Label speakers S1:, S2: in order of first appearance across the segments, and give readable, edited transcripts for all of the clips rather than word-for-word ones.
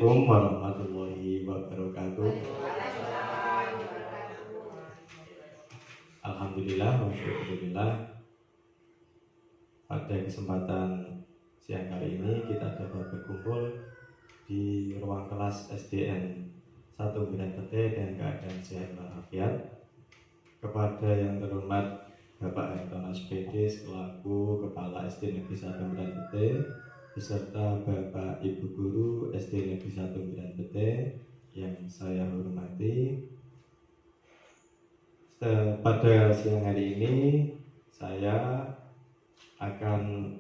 S1: Assalamualaikum warahmatullahi wabarakatuh. Alhamdulillah wa syukurillah. Pada kesempatan siang kali ini kita dapat berkumpul di ruang kelas SDN 1 Bidan Pete dan keadaan sehat walafiat. Kepada yang terhormat Bapak Hartono SPD selaku Kepala SD Negeri 1 Bidan Pete, beserta Bapak Ibu Guru SD Negeri 1 Bidan Pete yang saya hormati. Pada siang hari ini saya akan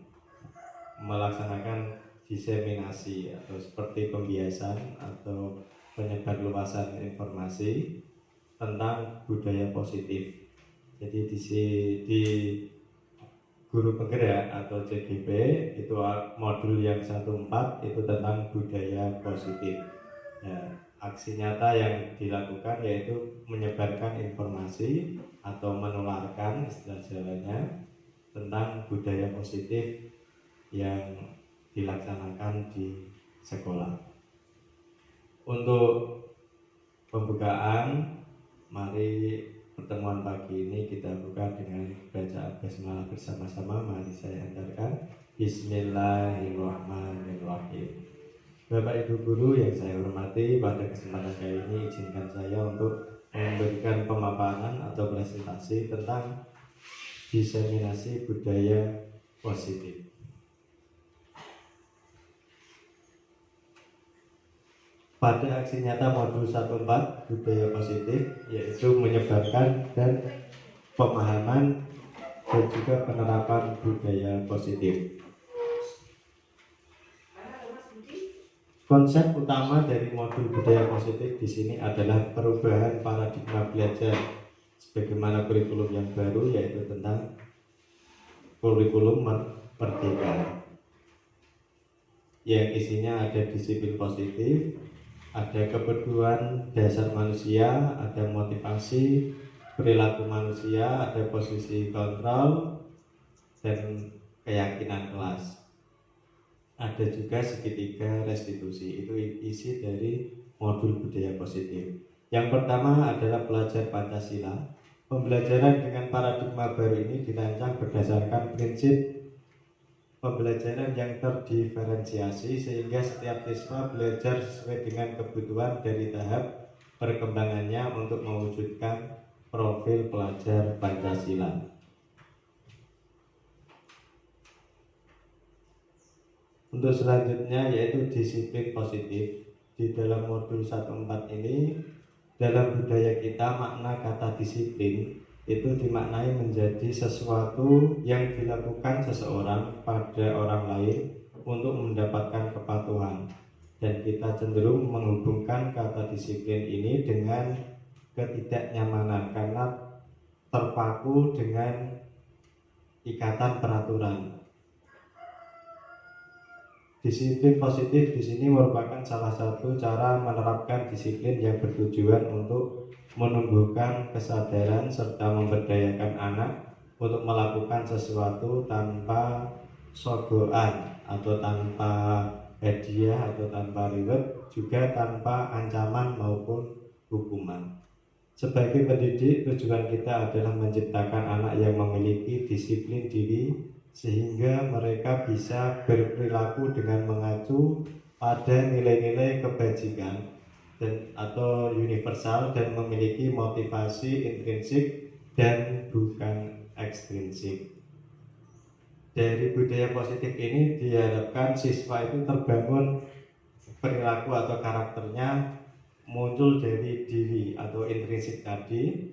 S1: melaksanakan diseminasi atau seperti pembiasan atau penyebarluasan informasi tentang budaya positif. Jadi di Guru Penggerak atau CGP itu modul yang 14 itu tentang budaya positif. Ya, aksi nyata yang dilakukan yaitu menyebarkan informasi atau menularkan istilah Jawanya tentang budaya positif yang dilaksanakan di sekolah. Untuk pembukaan, mari pertemuan pagi ini kita buka dengan bacaan basmalah bersama-sama. Mari saya antarkan. Bismillahirrahmanirrahim. Bapak Ibu Guru yang saya hormati, pada kesempatan kali ini izinkan saya untuk memberikan pemaparan atau presentasi tentang diseminasi budaya positif. Pada aksi nyata modul 14 budaya positif, yaitu menyebarkan dan pemahaman dan juga penerapan budaya positif. Konsep utama dari modul budaya positif di sini adalah perubahan paradigma belajar sebagaimana kurikulum yang baru, yaitu tentang kurikulum merdeka yang isinya ada disiplin positif, ada kepedulian dasar manusia, ada motivasi perilaku manusia, ada posisi kontrol dan keyakinan kelas. Ada juga segitiga restitusi. Itu isi dari modul budaya positif. Yang pertama adalah belajar Pancasila. Pembelajaran dengan paradigma baru ini dirancang berdasarkan prinsip pembelajaran yang terdiferensiasi sehingga setiap siswa belajar sesuai dengan kebutuhan dari tahap perkembangannya untuk mewujudkan profil pelajar Pancasila. Untuk selanjutnya yaitu disiplin positif. Di dalam modul 14 ini, dalam budaya kita makna kata disiplin itu dimaknai menjadi sesuatu yang dilakukan seseorang pada orang lain untuk mendapatkan kepatuhan, dan kita cenderung menghubungkan kata disiplin ini dengan ketidaknyamanan karena terpaku dengan ikatan peraturan. Disiplin positif di sini merupakan salah satu cara menerapkan disiplin yang bertujuan untuk menumbuhkan kesadaran serta memberdayakan anak untuk melakukan sesuatu tanpa sogokan atau tanpa hadiah atau tanpa reward, juga tanpa ancaman maupun hukuman. Sebagai pendidik, tujuan kita adalah menciptakan anak yang memiliki disiplin diri sehingga mereka bisa berperilaku dengan mengacu pada nilai-nilai kebajikan dan atau universal dan memiliki motivasi intrinsik dan bukan ekstrinsik. Dari budaya positif ini diharapkan siswa itu terbangun perilaku atau karakternya muncul dari diri atau intrinsik tadi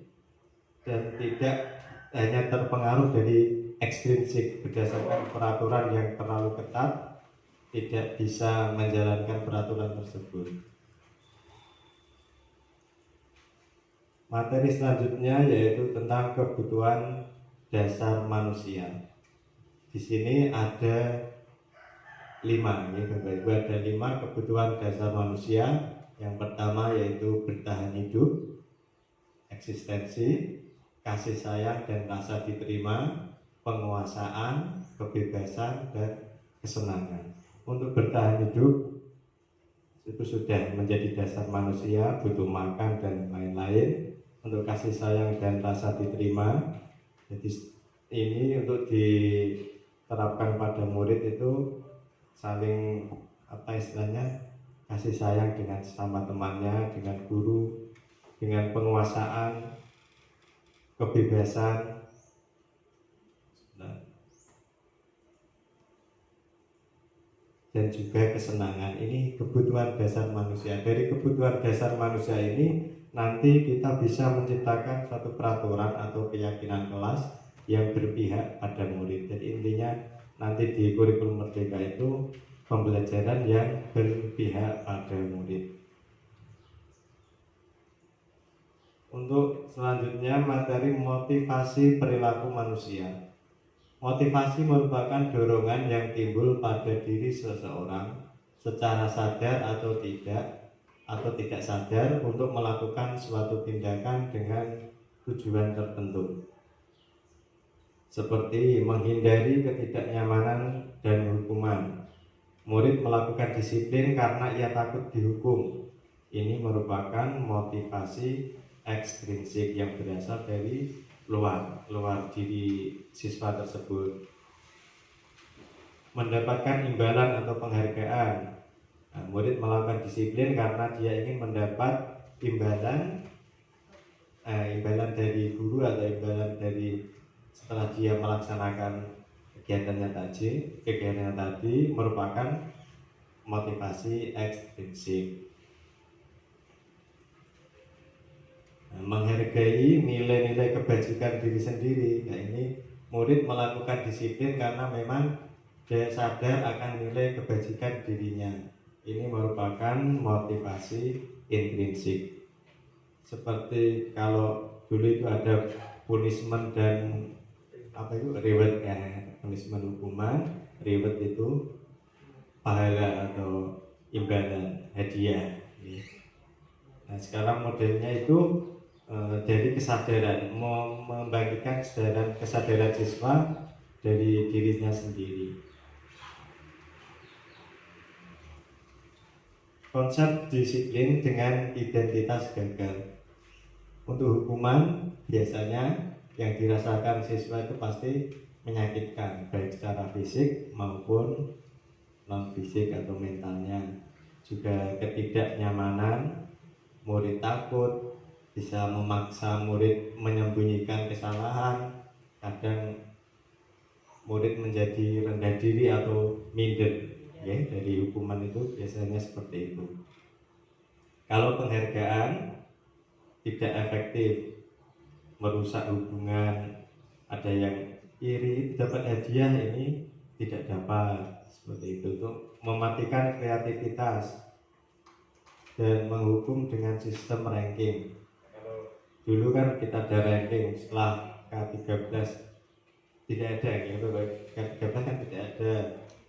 S1: dan tidak hanya terpengaruh dari ekstrinsik berdasarkan peraturan yang terlalu ketat, tidak bisa menjalankan peraturan tersebut. Materi selanjutnya yaitu tentang kebutuhan dasar manusia. Di sini ada 5, ya Bapak Ibu, ada 5 kebutuhan dasar manusia. Yang pertama yaitu bertahan hidup, eksistensi, kasih sayang dan rasa diterima, penguasaan, kebebasan, dan kesenangan. Untuk bertahan hidup, itu sudah menjadi dasar manusia, butuh makan dan lain-lain, untuk kasih sayang dan rasa diterima. Jadi ini untuk diterapkan pada murid itu saling apa istilahnya, kasih sayang dengan sesama temannya, dengan guru, dengan penguasaan, kebebasan. Dan juga kesenangan. Ini kebutuhan dasar manusia. Dari kebutuhan dasar manusia ini nanti kita bisa menciptakan suatu peraturan atau keyakinan kelas yang berpihak pada murid. Jadi intinya nanti di kurikulum Merdeka itu pembelajaran yang berpihak pada murid. Untuk selanjutnya materi motivasi perilaku manusia. Motivasi merupakan dorongan yang timbul pada diri seseorang secara sadar atau tidak sadar untuk melakukan suatu tindakan dengan tujuan tertentu, seperti menghindari ketidaknyamanan dan hukuman. Murid melakukan disiplin karena ia takut dihukum. Ini merupakan motivasi ekstrinsik yang berasal dari luar diri siswa tersebut. Mendapatkan imbalan atau penghargaan. Nah, murid melakukan disiplin karena dia ingin mendapat imbalan dari guru atau imbalan dari setelah dia melaksanakan kegiatannya tadi merupakan motivasi ekstrinsik. Menghargai nilai-nilai kebajikan diri sendiri. Nah, ini murid melakukan disiplin karena memang dia sadar akan nilai kebajikan dirinya. Ini merupakan motivasi intrinsik. Seperti kalau dulu itu ada punishment dan reward ya. Punishment hukuman, reward itu pahala atau imbalan, hadiah. Nah, sekarang modelnya itu dari kesadaran, membagikan kesadaran siswa dari dirinya sendiri. Konsep disiplin dengan identitas gagal. Untuk hukuman biasanya yang dirasakan siswa itu pasti menyakitkan, baik secara fisik maupun non fisik atau mentalnya. Juga ketidaknyamanan, murid takut, bisa memaksa murid menyembunyikan kesalahan. Kadang murid menjadi rendah diri atau minder ya, dari hukuman itu biasanya seperti itu. Kalau penghargaan tidak efektif, merusak hubungan, ada yang iri dapat hadiah ini tidak dapat, seperti itu. Untuk mematikan kreativitas dan menghukum dengan sistem ranking. Dulu kan kita ada ranking, setelah K13 tidak ada gitu, K13 kan tidak ada.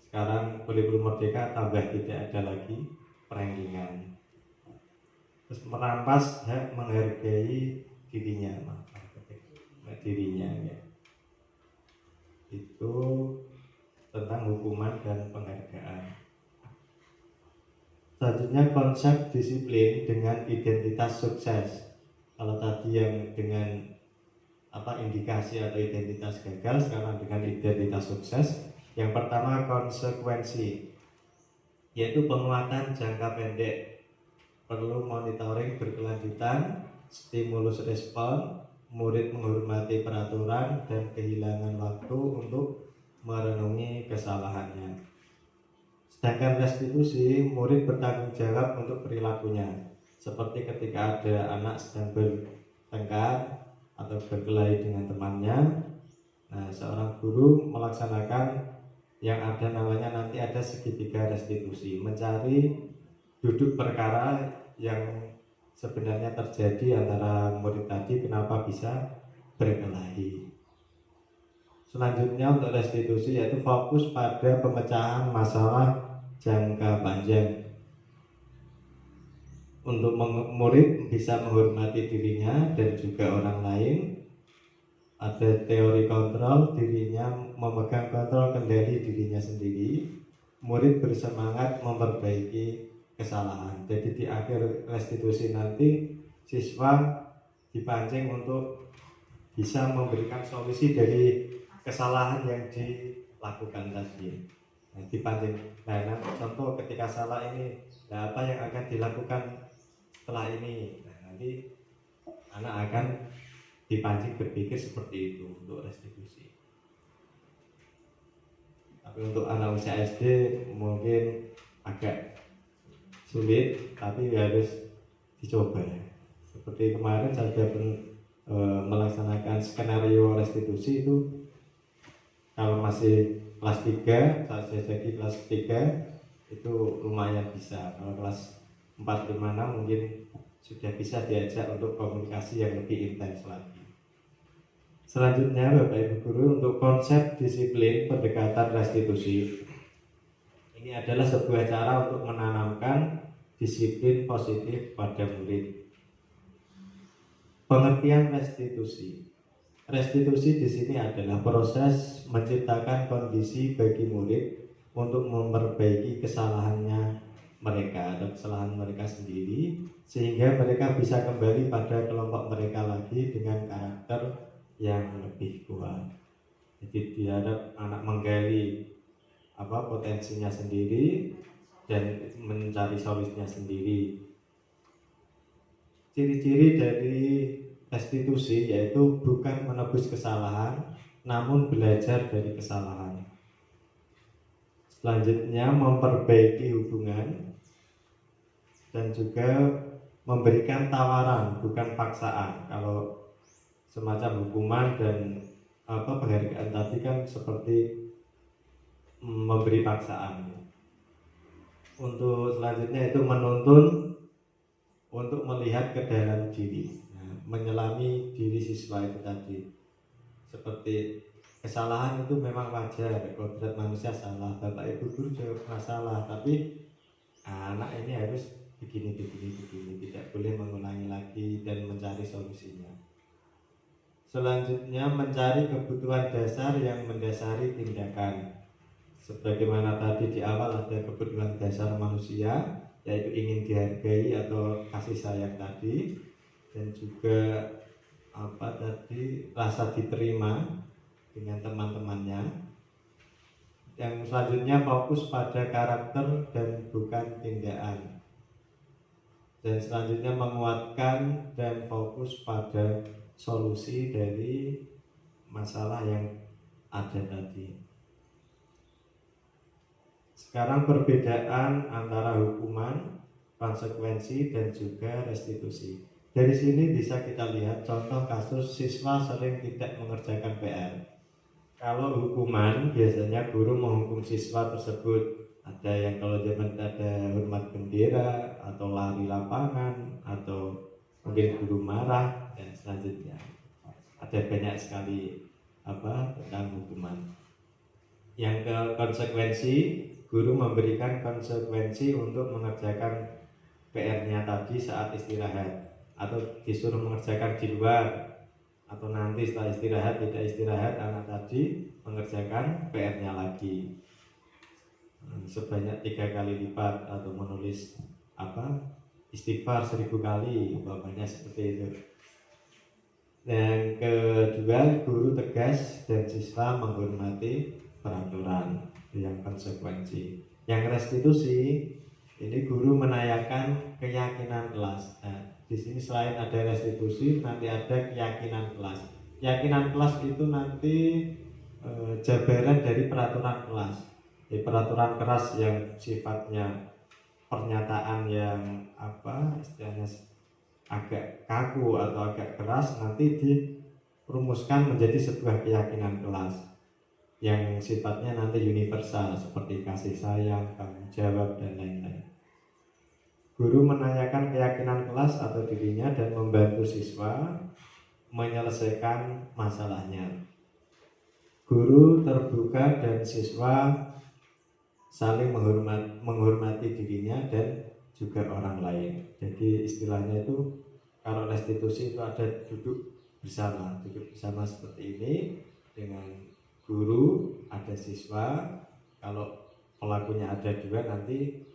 S1: Sekarang kurikulum Merdeka tambah tidak ada lagi perankingan. Terus merampas hak menghargai dirinya ya. Itu tentang hukuman dan penghargaan. Selanjutnya konsep disiplin dengan identitas sukses. Kalau tadi yang dengan indikasi atau identitas gagal, sekarang dengan identitas sukses. Yang pertama konsekuensi, yaitu penguatan jangka pendek. Perlu monitoring berkelanjutan, stimulus respon, murid menghormati peraturan dan kehilangan waktu untuk merenungi kesalahannya. Sedangkan restitusi, murid bertanggung jawab untuk perilakunya. Seperti ketika ada anak sedang bertengkar atau berkelahi dengan temannya, nah seorang guru melaksanakan yang ada namanya nanti ada segitiga restitusi, mencari duduk perkara yang sebenarnya terjadi antara murid tadi, kenapa bisa berkelahi. Selanjutnya untuk restitusi yaitu fokus pada pemecahan masalah jangka panjang. Untuk murid bisa menghormati dirinya dan juga orang lain. Ada teori kontrol, dirinya memegang kontrol kendali dirinya sendiri. Murid bersemangat memperbaiki kesalahan. Jadi di akhir restitusi nanti siswa dipancing untuk bisa memberikan solusi dari kesalahan yang dilakukan tadi. Nah, dipancing. Nah, contoh ketika salah ini, nah apa yang akan dilakukan setelah ini? Nah, nanti anak akan dipancing berpikir seperti itu untuk restitusi. Tapi untuk anak usia SD mungkin agak sulit, tapi harus dicoba. Seperti kemarin saya melaksanakan skenario restitusi itu, kalau masih kelas 3, saya jadi kelas 3 itu lumayan bisa. Kalau kelas 4, 5, 6 mungkin sudah bisa diajak untuk komunikasi yang lebih intens lagi. Selanjutnya Bapak Ibu Guru, untuk konsep disiplin pendekatan restitusi, ini adalah sebuah cara untuk menanamkan disiplin positif pada murid. Pengertian restitusi. Restitusi di sini adalah proses menciptakan kondisi bagi murid untuk memperbaiki kesalahannya mereka atau kesalahan mereka sendiri, sehingga mereka bisa kembali pada kelompok mereka lagi dengan karakter yang lebih kuat. Jadi diharap anak menggali potensinya sendiri dan mencari solusinya sendiri. Ciri-ciri dari restitusi yaitu bukan menebus kesalahan, namun belajar dari kesalahan. Selanjutnya memperbaiki hubungan dan juga memberikan tawaran, bukan paksaan. Kalau semacam hukuman dan penghargaan tadi kan seperti memberi paksaan. Untuk selanjutnya itu menuntun untuk melihat ke dalam diri, menyelami diri siswa itu tadi. Seperti kesalahan itu memang wajar, kodrat manusia salah, Bapak Ibu Guru juga pernah salah, tapi anak ini harus begini, tidak boleh mengulangi lagi dan mencari solusinya. Selanjutnya mencari kebutuhan dasar yang mendasari tindakan. Sebagaimana tadi di awal ada kebutuhan dasar manusia, yaitu ingin dihargai atau kasih sayang tadi, dan juga rasa diterima dengan teman-temannya. Yang selanjutnya fokus pada karakter dan bukan tindakan. Dan selanjutnya menguatkan dan fokus pada solusi dari masalah yang ada tadi. Sekarang perbedaan antara hukuman, konsekuensi, dan juga restitusi. Dari sini bisa kita lihat contoh kasus siswa sering tidak mengerjakan PR. Kalau hukuman, biasanya guru menghukum siswa tersebut. Ada yang kalau zaman ada hormat bendera, atau lari lapangan, atau mungkin guru marah, dan selanjutnya. Ada banyak sekali tentang hukuman. Yang ke konsekuensi, guru memberikan konsekuensi untuk mengerjakan PR-nya tadi saat istirahat, atau disuruh mengerjakan di luar, atau nanti setelah istirahat, tidak istirahat, anak tadi mengerjakan PR-nya lagi sebanyak 3 kali lipat, atau menulis istighfar 1000 kali, umpamanya seperti itu. Yang kedua, guru tegas dan siswa menghormati peraturan, yang konsekuensi. Yang restitusi, ini guru menanyakan keyakinan kelas. Nah, di sini selain ada restitusi, nanti ada keyakinan kelas. Keyakinan kelas itu nanti jabaran dari peraturan kelas. Peraturan keras yang sifatnya pernyataan yang istilahnya agak kaku atau agak keras, nanti dirumuskan menjadi sebuah keyakinan kelas yang sifatnya nanti universal, seperti kasih sayang, tanggung jawab, dan lain-lain. Guru menanyakan keyakinan kelas atau dirinya dan membantu siswa menyelesaikan masalahnya. Guru terbuka dan siswa saling menghormati dirinya dan juga orang lain. Jadi istilahnya itu kalau restitusi itu ada duduk bersama seperti ini, dengan guru, ada siswa. Kalau pelakunya ada 2, nanti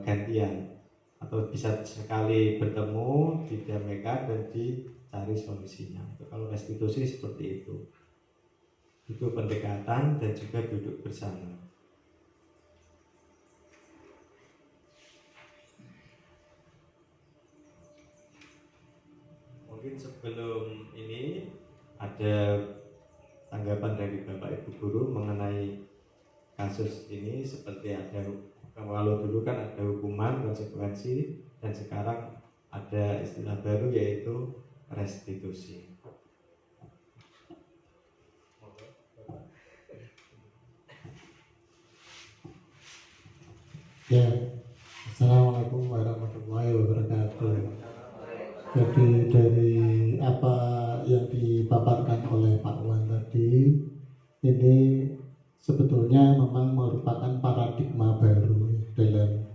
S1: gantian atau bisa sekali bertemu didamaikan dan dicari solusinya. Kalau restitusi seperti itu pendekatan dan juga duduk bersama. Mungkin sebelum ini ada tanggapan dari Bapak Ibu guru mengenai kasus ini. Seperti ada, kalau dulu kan ada hukuman, konsekuensi, dan sekarang ada istilah baru yaitu restitusi.
S2: Ya, Assalamualaikum warahmatullahi wabarakatuh. Jadi dari apa yang dipaparkan oleh Pak Wan tadi, ini sebetulnya memang merupakan paradigma baru dalam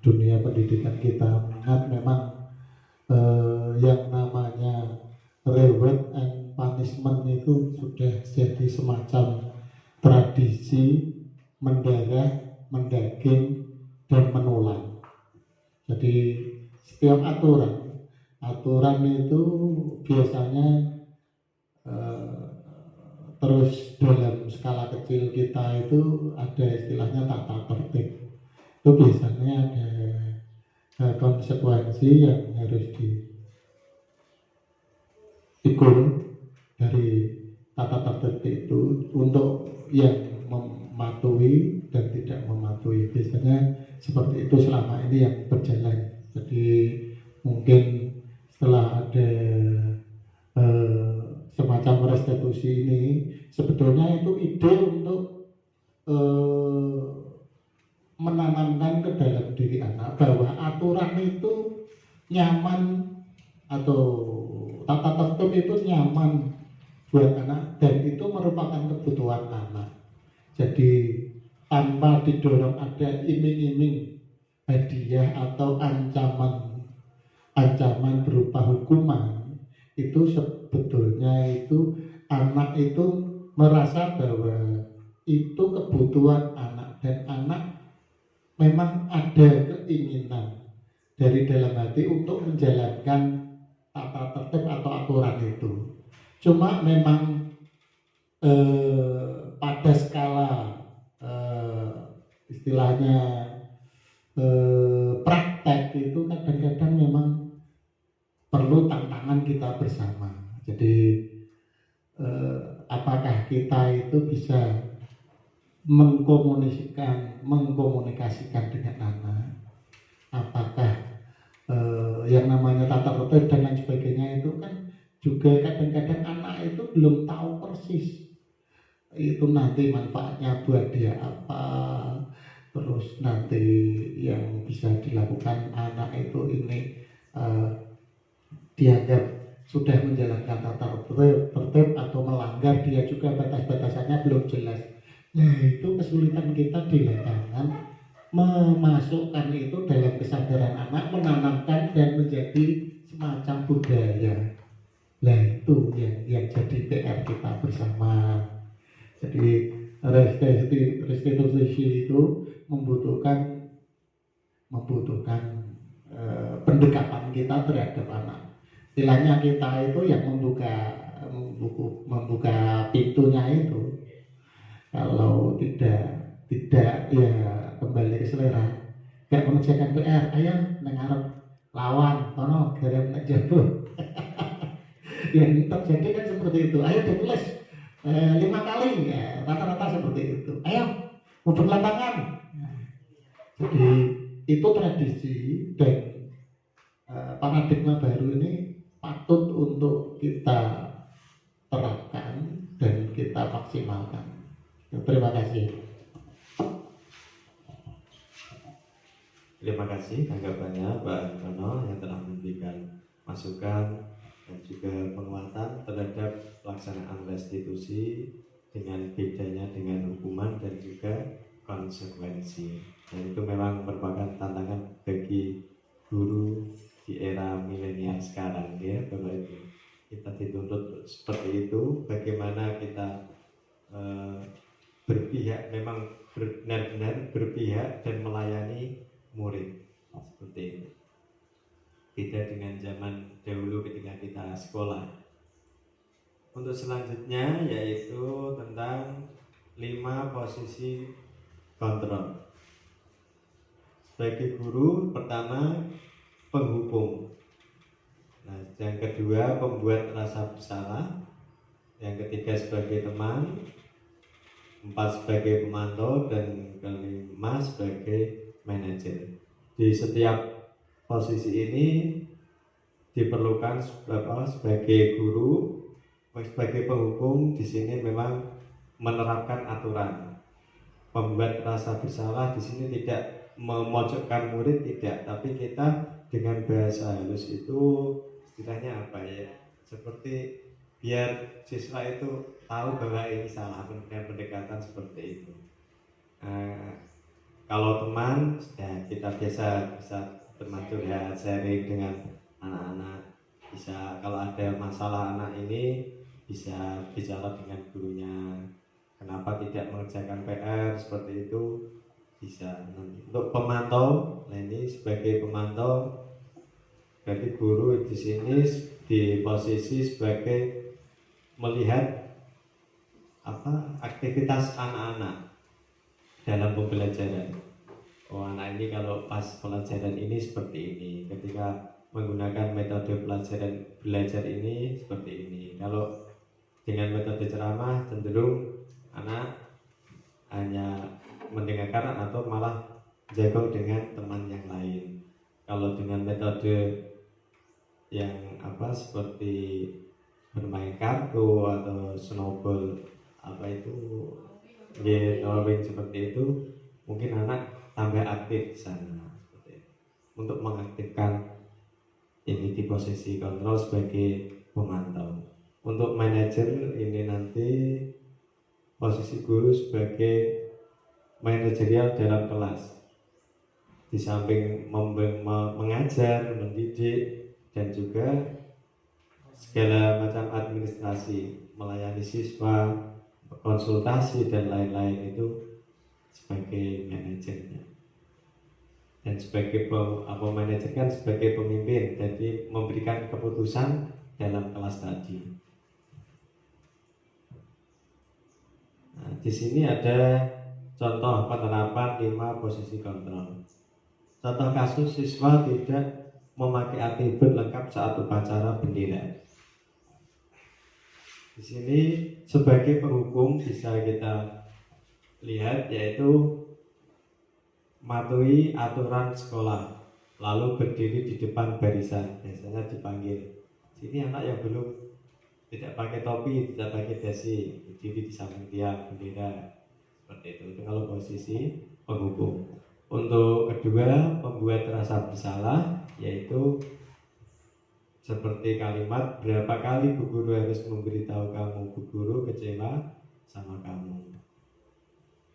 S2: dunia pendidikan kita. Mengingat memang yang namanya reward and punishment itu sudah jadi semacam tradisi mendarah, mendaging, dan menular. Jadi setiap aturan itu biasanya terus dalam skala kecil kita itu ada istilahnya tata tertib. Itu biasanya ada konsekuensi yang harus diikut dari tata tertib itu untuk yang mematuhi dan tidak mematuhi. Biasanya seperti itu selama ini yang berjalan. Jadi mungkin setelah ada semacam restitusi ini, sebetulnya itu ide untuk menanamkan ke dalam diri anak bahwa aturan itu nyaman atau tata tertib itu nyaman buat anak dan itu merupakan kebutuhan anak. Jadi tanpa didorong ada iming-iming hadiah atau ancaman berupa hukuman, itu sebetulnya itu anak itu merasa bahwa itu kebutuhan anak dan anak memang ada keinginan dari dalam hati untuk menjalankan tata tertib atau aturan itu. Cuma memang pada skala istilahnya praktek itu kadang-kadang memang perlu tantangan kita bersama. Jadi apakah kita itu bisa mengkomunikasikan dengan anak, apakah yang namanya tata tertib dan lain sebagainya itu kan juga kadang-kadang anak itu belum tahu persis itu nanti manfaatnya buat dia apa, terus nanti yang bisa dilakukan anak itu ini dianggap sudah menjalankan tata tertib atau melanggar, dia juga batas-batasannya belum jelas. Nah itu kesulitan kita di lapangan memasukkan itu dalam kesadaran anak, menanamkan dan menjadi semacam budaya. Nah itu yang jadi PR kita bersama. Jadi restitusi itu membutuhkan pendekatan kita terhadap anak. Istilahnya kita itu yang membuka pintunya itu. Kalau tidak ya kembali ke selera. Gak mengerjakan PR, ayo nengarep lawan, tono garap nek jebul. Yang terjadi kan seperti itu. Ayo ditulis 5 kali, ya, rata-rata seperti itu. Ayo memperlah tangan. Jadi itu tradisi dan paradigma baru ini patut untuk kita terapkan dan kita maksimalkan. Terima kasih.
S1: Terima kasih tanggapannya Pak Antono yang telah memberikan masukan dan juga penguatan terhadap pelaksanaan restitusi dengan bedanya dengan hukuman dan juga konsekuensi. Dan itu memang merupakan tantangan bagi guru di era milenial sekarang, ya Bapak Ibu. Kita dituntut seperti itu. Bagaimana kita berpihak, memang benar-benar berpihak dan melayani murid seperti itu. Beda dengan zaman dahulu ketika kita sekolah. Untuk selanjutnya yaitu tentang 5 posisi kontrol. Sebagai guru, pertama penghukum. Nah, yang kedua pembuat rasa bersalah. Yang ketiga sebagai teman. 4 sebagai pemantau dan kelima sebagai manajer. Di setiap posisi ini diperlukan sebagai guru, sebagai penghukum di sini memang menerapkan aturan. Pembuat rasa bersalah di sini tidak memojokkan murid, tidak, tapi kita dengan bahasa halus itu istilahnya apa ya? Seperti biar siswa itu tahu bahwa ini salah, dengan pendekatan seperti itu. Kalau teman, ya kita bisa teman curhat, sharing dengan anak-anak. Bisa kalau ada masalah anak ini bisa bicara dengan gurunya. Kenapa tidak mengerjakan PR seperti itu bisa. Untuk pemantau, nah ini sebagai pemantau, berarti guru di sini di posisi sebagai melihat aktivitas anak-anak dalam pembelajaran. Oh, anak ini kalau pas pelajaran ini seperti ini, ketika menggunakan metode belajar ini seperti ini. Kalau dengan metode ceramah cenderung anak hanya mendengarkan atau malah jago dengan teman yang lain. Kalau dengan metode yang seperti bermain kartu atau snowball drawing seperti itu, mungkin anak tambah aktif di sana. Untuk mengaktifkan ini di posisi kontrol sebagai pemantau. Untuk manajer ini nanti posisi guru sebagai manajerial dalam kelas. Di samping mengajar, mendidik, dan juga segala macam administrasi, melayani siswa, konsultasi dan lain-lain itu sebagai manajernya. Dan sebagai manajer kan sebagai pemimpin, jadi memberikan keputusan dalam kelas tadi. Nah, di sini ada contoh penerapan 5 posisi kontrol. Contoh kasus siswa tidak memakai atribut lengkap saat upacara bendera. Di sini sebagai penghukum bisa kita lihat yaitu mematuhi aturan sekolah, lalu berdiri di depan barisan, biasanya dipanggil. Sini anak yang belum tidak pakai topi, tidak pakai dasi, berdiri di samping tiang bendera, seperti itu kalau posisi penghukum. Untuk kedua, pembuat rasa bersalah, yaitu seperti kalimat, berapa kali Bu Guru harus memberitahu kamu, Bu Guru kecewa sama kamu.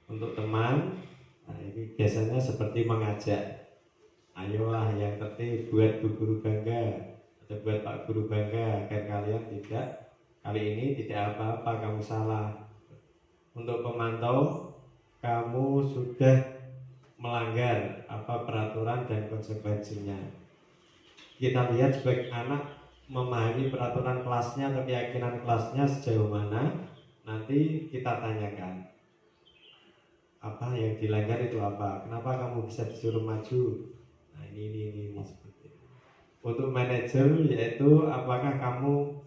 S1: Untuk teman, nah ini biasanya seperti mengajak, ayolah yang tertib, buat Bu Guru bangga, atau buat Pak Guru bangga, agar kalian kali ini tidak apa-apa, kamu salah. Untuk pemantau, kamu sudah melanggar peraturan dan konsekuensinya. Kita lihat sebagai anak memahami peraturan kelasnya atau keyakinan kelasnya sejauh mana, nanti kita tanyakan apa yang dilanggar itu apa, kenapa kamu bisa disuruh maju. Nah ini seperti itu. Untuk manajer yaitu apakah kamu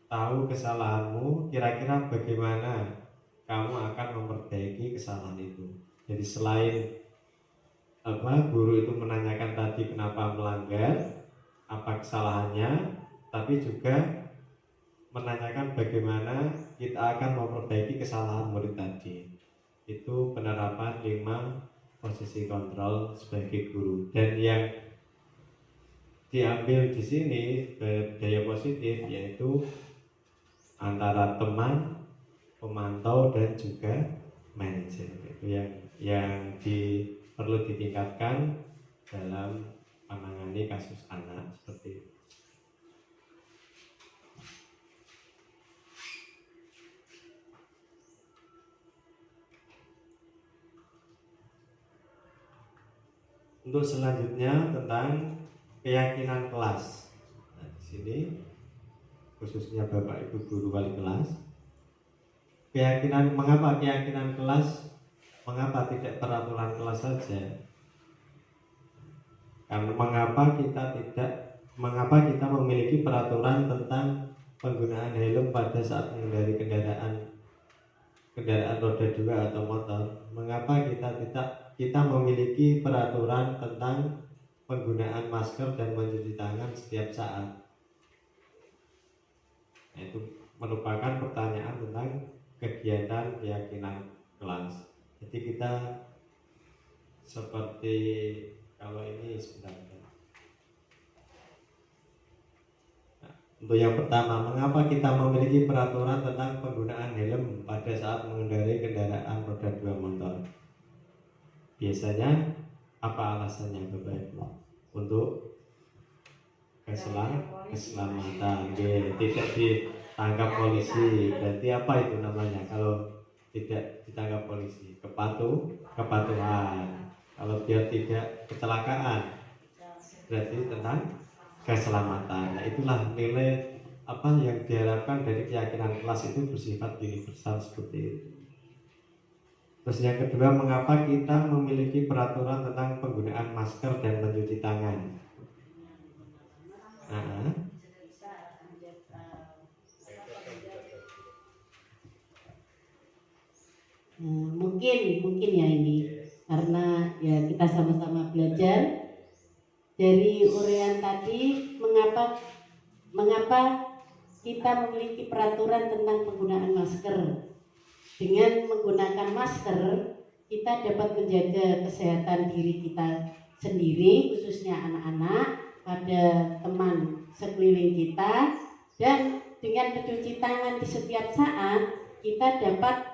S1: tahu kesalahanmu, kira-kira bagaimana kamu akan memperbaiki kesalahan itu. Jadi selain guru itu menanyakan tadi kenapa melanggar, apa kesalahannya, tapi juga menanyakan bagaimana kita akan memperbaiki kesalahan murid tadi. Itu penerapan 5 posisi kontrol sebagai guru. Dan yang diambil di sini daya positif yaitu antara teman, pemantau dan juga manajer. Itu yang perlu ditingkatkan dalam menangani kasus anak seperti itu. Untuk selanjutnya tentang keyakinan kelas. Nah, di sini khususnya Bapak Ibu guru wali kelas, mengapa keyakinan kelas, mengapa tidak peraturan kelas saja? Karena mengapa kita memiliki peraturan tentang penggunaan helm pada saat mengendarai kendaraan roda 2 atau motor? Mengapa kita memiliki peraturan tentang penggunaan masker dan mencuci tangan setiap saat? Nah, itu merupakan pertanyaan tentang kegiatan keyakinan kelas. Jadi kita seperti kalau ini sebenarnya. Nah, untuk yang pertama, mengapa kita memiliki peraturan tentang penggunaan helm pada saat mengendarai kendaraan roda 2 motor? Biasanya apa alasannya Bapak Ibu? Untuk keselamatan, tidak ditangkap polisi. Berarti apa itu namanya kalau tidak ditangkap polisi? Kepatuhan. Kalau dia tidak kecelakaan, berarti tentang keselamatan. Nah, itulah nilai apa yang diharapkan dari keyakinan kelas itu bersifat universal seperti itu. Terus yang kedua, mengapa kita memiliki peraturan tentang penggunaan masker dan mencuci tangan?
S3: Mungkin ya ini karena ya kita sama-sama belajar dari uraian tadi, mengapa kita memiliki peraturan tentang penggunaan masker. Dengan menggunakan masker kita dapat menjaga kesehatan diri kita sendiri, khususnya anak-anak, pada teman sekeliling kita, dan dengan mencuci tangan di setiap saat kita dapat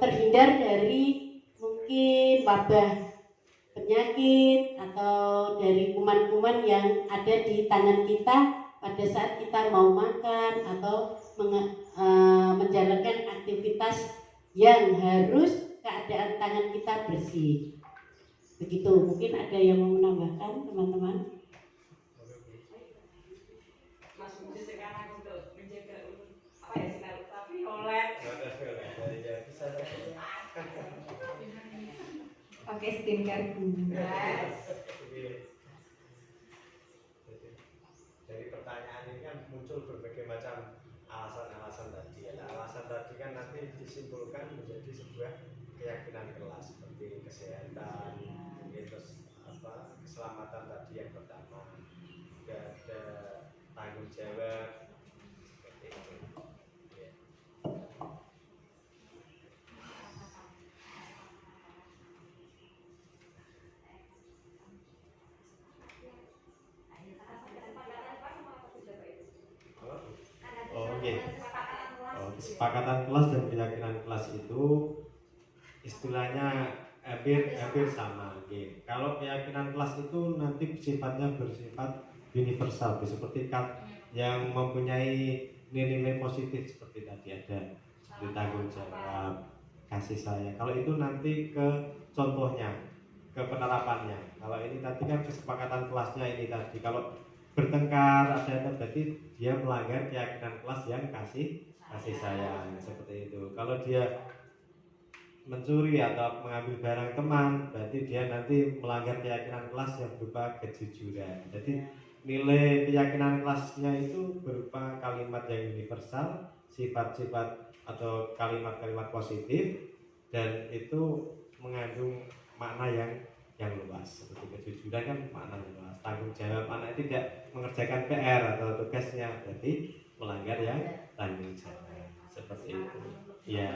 S3: terhindar dari mungkin wabah penyakit atau dari kuman-kuman yang ada di tangan kita pada saat kita mau makan atau menjalankan aktivitas yang harus keadaan tangan kita bersih. Begitu, mungkin ada yang mau menambahkan teman-teman?
S4: Pakai skincare.
S1: Dari pertanyaan ini kan muncul berbagai macam alasan-alasan tadi. Alasan tadi kan nanti disimpulkan menjadi sebuah keyakinan kelas seperti kesehatan, terus keselamatan tadi yang pertama, juga ada tanggung jawab seperti itu. Ya. Kesepakatan kelas dan keyakinan kelas itu istilahnya hampir sama. Kalau keyakinan kelas itu nanti bersifat universal, seperti yang mempunyai nilai-nilai positif seperti tadi ada seperti tanggung jawab, kasih sayang. Kalau itu nanti ke contohnya, ke penerapannya. Kalau ini tadi kan kesepakatan kelasnya ini tadi. Kalau bertengkar ada berarti dia melanggar keyakinan kelas yang kasih sayang seperti itu. Kalau dia mencuri atau mengambil barang teman, berarti dia nanti melanggar keyakinan kelas yang berupa kejujuran. Jadi nilai keyakinan kelasnya itu berupa kalimat yang universal, sifat-sifat atau kalimat-kalimat positif, dan itu mengandung makna yang luas. Seperti kejujuran kan makna luas. Tanggung jawab, anak tidak mengerjakan PR atau tugasnya, berarti melanggar yang tanggung jawab. Seperti itu. Ya.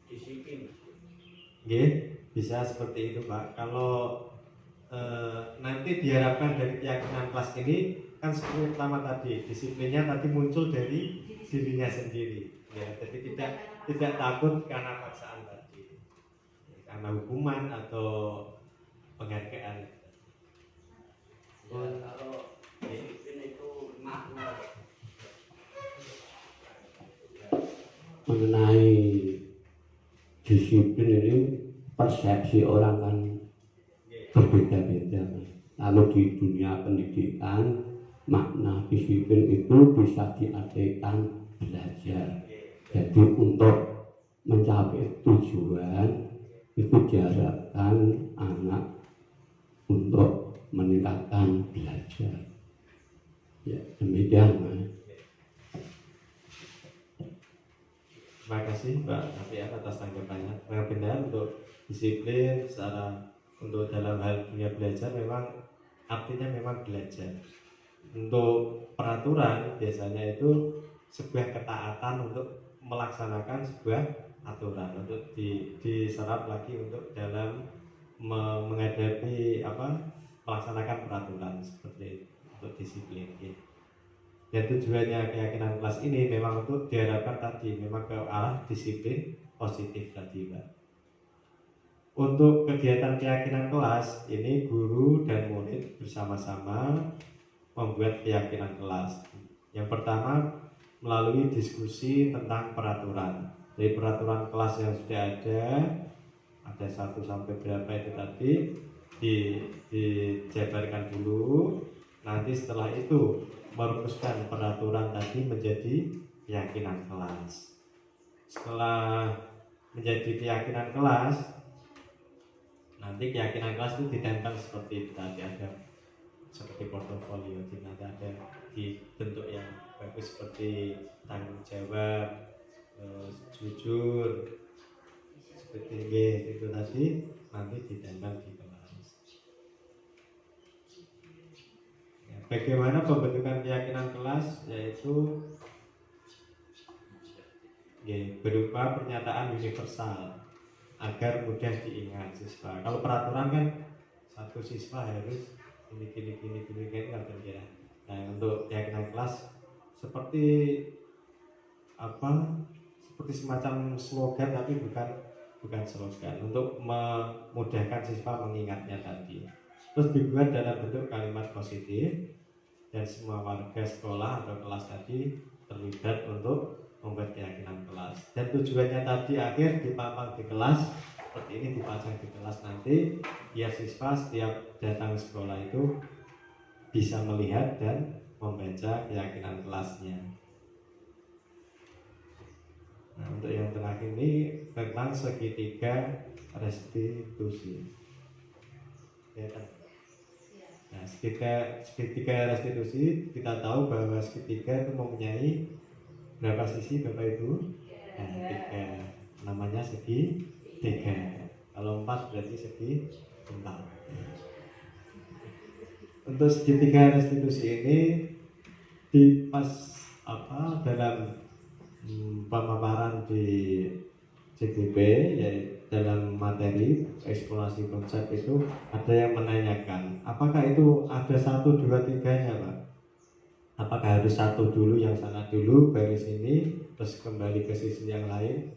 S1: Disiplin. Bisa seperti itu, Pak. Kalau nanti diharapkan dari keyakinan kelas ini kan seperti pertama tadi, disiplinnya tadi muncul dari dirinya sendiri. Ya, jadi tidak takut karena paksaan tadi, karena hukuman atau penghargaan.
S5: Kalau disiplin itu makna mengenai disiplin ini persepsi orang kan berbeda-beda. Kalau di dunia pendidikan, makna disiplin itu bisa diartikan belajar. Jadi untuk mencapai tujuan itu diharapkan anak untuk meningkatkan belajar. Ya, demikian, Mas.
S1: Terima kasih Pak Nafian atas tanggapannya. Memang benar untuk disiplin secara untuk dalam hal dunia belajar memang artinya memang belajar. Untuk peraturan biasanya itu sebuah ketaatan untuk melaksanakan sebuah aturan untuk diserap lagi untuk dalam menghadapi melaksanakan peraturan seperti itu untuk disiplin. Dan tujuannya keyakinan kelas ini memang untuk diharapkan tadi memang ke arah disiplin positif tadi Pak. Untuk kegiatan keyakinan kelas ini guru dan murid bersama-sama membuat keyakinan kelas. Yang pertama melalui diskusi tentang peraturan. Jadi peraturan kelas yang sudah ada 1 sampai berapa itu tadi dijabarkan dulu. Nanti setelah itu merumuskan peraturan tadi menjadi keyakinan kelas. Setelah menjadi keyakinan kelas, nanti keyakinan kelas itu ditempel seperti itu tadi, ada seperti portofolio, nanti ada di bentuk yang bagus seperti tanggung jawab, jujur, seperti itu tadi nanti ditempel di kelas. Bagaimana pembentukan keyakinan kelas, yaitu berupa pernyataan universal agar mudah diingat siswa. Kalau peraturan kan satu siswa harus ini kan kira. Nah untuk keyakinan kelas seperti seperti semacam slogan tapi bukan slogan, untuk memudahkan siswa mengingatnya tadi. Terus dibuat dalam bentuk kalimat positif dan semua warga sekolah atau kelas tadi terlibat untuk membuat keyakinan kelas. Dan tujuannya tadi akhir dipasang di kelas seperti ini, dipasang di kelas nanti biar siswa setiap datang sekolah itu bisa melihat dan membaca keyakinan kelasnya. Nah, untuk yang terakhir ini tentang segitiga restitusi. Ya kan? Nah, segitiga restitusi kita tahu bahwa segitiga itu mempunyai berapa sisi Bapak Ibu? Nah, 3. Namanya segitiga. Kalau 4 berarti segitiga. Untuk segitiga restitusi ini dalam pemaparan di CGP, yaitu dalam materi eksplorasi konsep itu ada yang menanyakan apakah itu ada 1, 2, 3-nya Pak? Apakah harus 1 dulu yang sana dulu baru sini terus kembali ke sisi yang lain?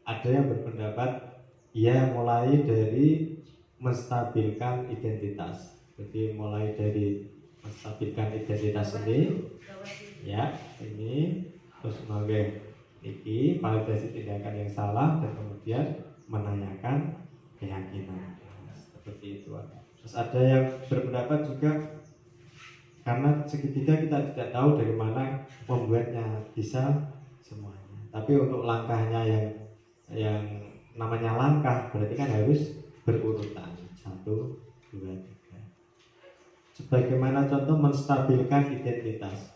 S1: Ada yang berpendapat ya mulai dari menstabilkan identitas. Jadi mulai dari menstabilkan identitas ini ya ini terus sebagai validasi tindakan yang salah dan kemudian menanyakan keyakinan seperti itu. Terus ada yang berpendapat juga karena segitiga kita tidak tahu dari mana membuatnya, bisa semuanya. Tapi untuk langkahnya yang namanya langkah berarti kan harus berurutan 1, 2, 3. Sebagaimana contoh menstabilkan identitas.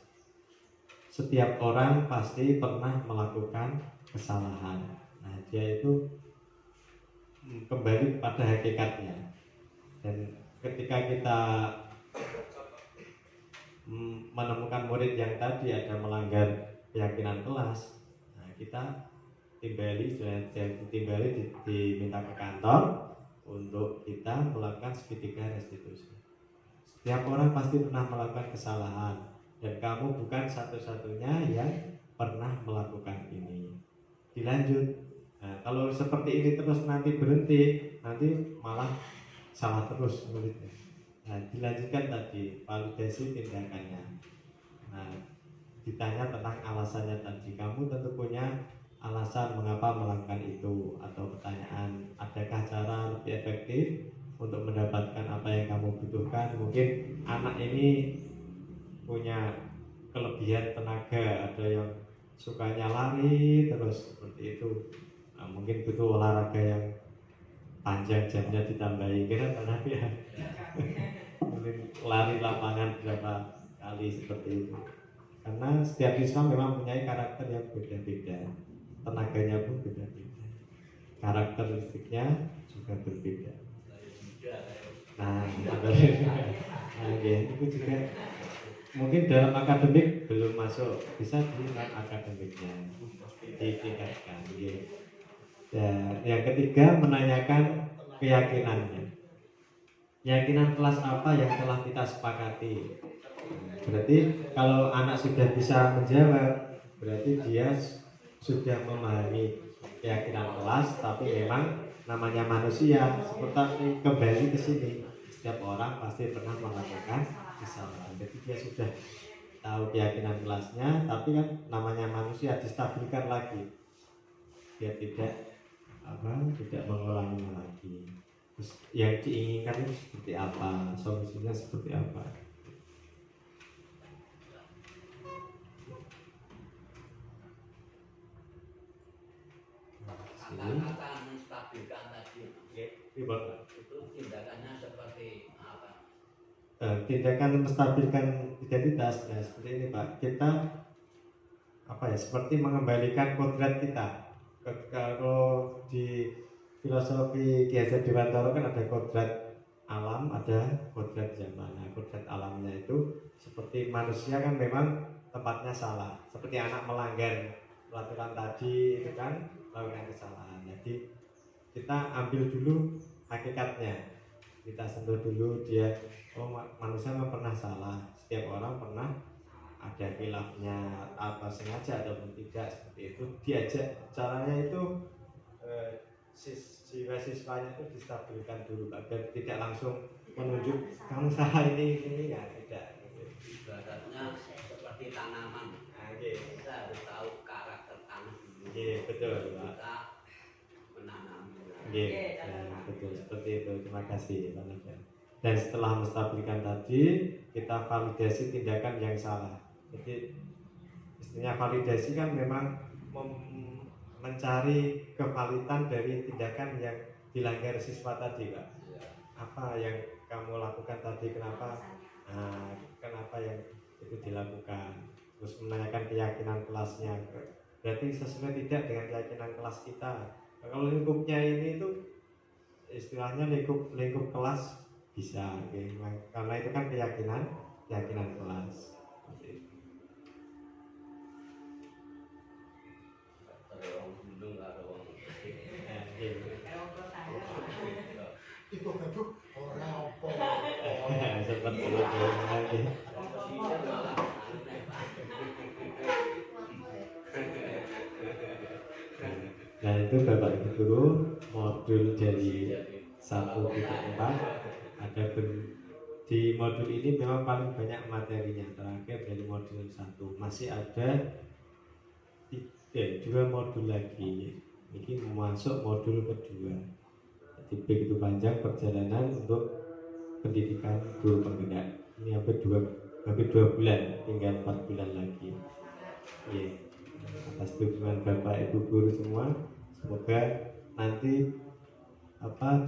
S1: Setiap orang pasti pernah melakukan kesalahan. Nah, dia itu kembali pada hakikatnya. Dan ketika kita menemukan murid yang tadi ada melanggar keyakinan kelas, nah kita diminta ke kantor untuk kita melakukan segitiga restitusi. Setiap orang pasti pernah melakukan kesalahan dan kamu bukan satu-satunya yang pernah melakukan ini. Dilanjut. Nah, kalau seperti ini terus nanti berhenti, nanti malah salah terus muridnya. Nah, dilanjutkan tadi validasi tindakannya. Nah, ditanya tentang alasannya tadi. Kamu tentu punya alasan mengapa melakukan itu, atau pertanyaan adakah cara lebih efektif untuk mendapatkan apa yang kamu butuhkan. Mungkin anak ini punya kelebihan tenaga, ada yang sukanya lari terus seperti itu. Nah, mungkin butuh olahraga yang panjang, jamnya ditambahi kira karena ya mungkin lari lapangan berapa kali seperti itu. Karena setiap siswa memang punya karakter yang beda-beda, tenaganya pun beda-beda, karakteristiknya juga berbeda. Nah, itu juga mungkin dalam akademik belum masuk, bisa di non akademiknya ditingkatkan. Dan yang ketiga, menanyakan keyakinannya. Keyakinan kelas apa yang telah kita sepakati. Berarti kalau anak sudah bisa menjawab, berarti dia sudah memahami keyakinan kelas. Tapi memang namanya manusia, seperti kembali ke sini, setiap orang pasti pernah melakukan kesalahan. Jadi dia sudah tahu keyakinan kelasnya, tapi kan namanya manusia, distabilkan lagi, dia tidak mengulanginya lagi. Terus yang diinginkan itu seperti apa, solusinya seperti apa.
S5: Kata-kata menstabilkan tadi itu tindakannya seperti apa?
S1: Tindakan menstabilkan identitas, ya seperti ini Pak. Kita seperti mengembalikan kodrat kita. Kalau di filosofi Ki Hajar Dewantara kan ada kodrat alam, ada kodrat zaman. Nah, kodrat alamnya itu seperti manusia kan memang tempatnya salah, seperti anak melanggar peraturan tadi itu kan melakukan kesalahan. Jadi kita ambil dulu hakikatnya, kita sentuh dulu dia, manusia memang pernah salah, setiap orang pernah ada khilafnya, apa sengaja ataupun tidak, seperti itu. Diajak, caranya itu siswa-siswanya itu distabilkan dulu agar tidak langsung menunjuk kamu salah ini ya, tidak.
S5: Ibaratnya seperti tanaman. Kita harus tahu karakter tanah dulu.
S1: Betul Pak.
S5: Kita menanam.
S1: Betul, seperti itu. Terima kasih Pak Nadia. Dan setelah menstabilkan tadi, kita validasi tindakan yang salah. Jadi istilahnya validasi kan memang mencari kevalitan dari tindakan yang dilanggar siswa tadi, Pak. Apa yang kamu lakukan tadi, kenapa yang itu dilakukan? Terus menanyakan keyakinan kelasnya, berarti sesuai tidak dengan keyakinan kelas kita. Kalau lingkupnya ini itu istilahnya lingkup kelas bisa, karena itu kan keyakinan kelas.
S2: Itu baju orang apa?
S1: Seperti itu nanti. Nah itu Bapak Ibu Guru, modul dari 1.4 ada di modul ini memang paling banyak materinya. Terakhir dari modul 1 masih ada 2 modul lagi. Ini masuk modul kedua. Jadi begitu panjang perjalanan untuk pendidikan guru penggerak. Ini hampir 2 bulan, tinggal 4 bulan lagi. Atas dukungan Bapak Ibu Guru semua, semoga nanti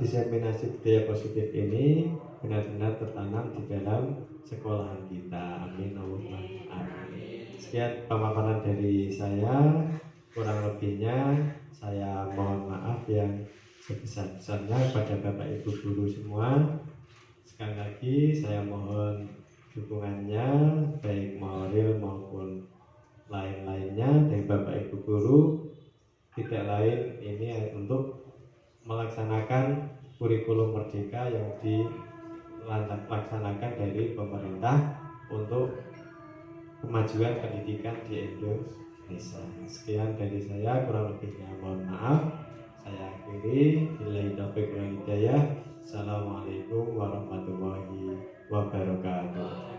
S1: diseminasi budaya positif ini benar-benar tertanam di dalam sekolahan kita. Amin Allahumma amin. Sekian pemaparan dari saya, kurang lebihnya saya mohon maaf yang sebesar-besarnya pada Bapak Ibu Guru semua. Sekali lagi saya mohon dukungannya baik moral maupun lain-lainnya dari Bapak Ibu Guru. Tidak lain ini untuk melaksanakan kurikulum merdeka yang dilaksanakan dari pemerintah untuk kemajuan pendidikan di Indonesia. Sekian dari saya, kurang lebihnya mohon maaf. Saya akhiri, billahi taufiq wal hidayah. Assalamualaikum warahmatullahi wabarakatuh.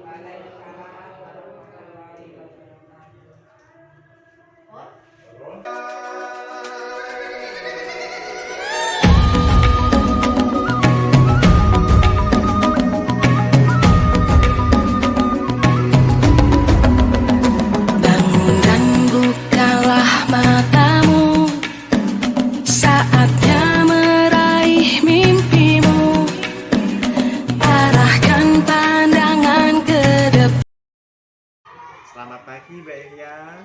S6: matamu, saatnya meraih mimpimu, arahkan pandangan ke depan.
S1: Selamat pagi Mbak Elia.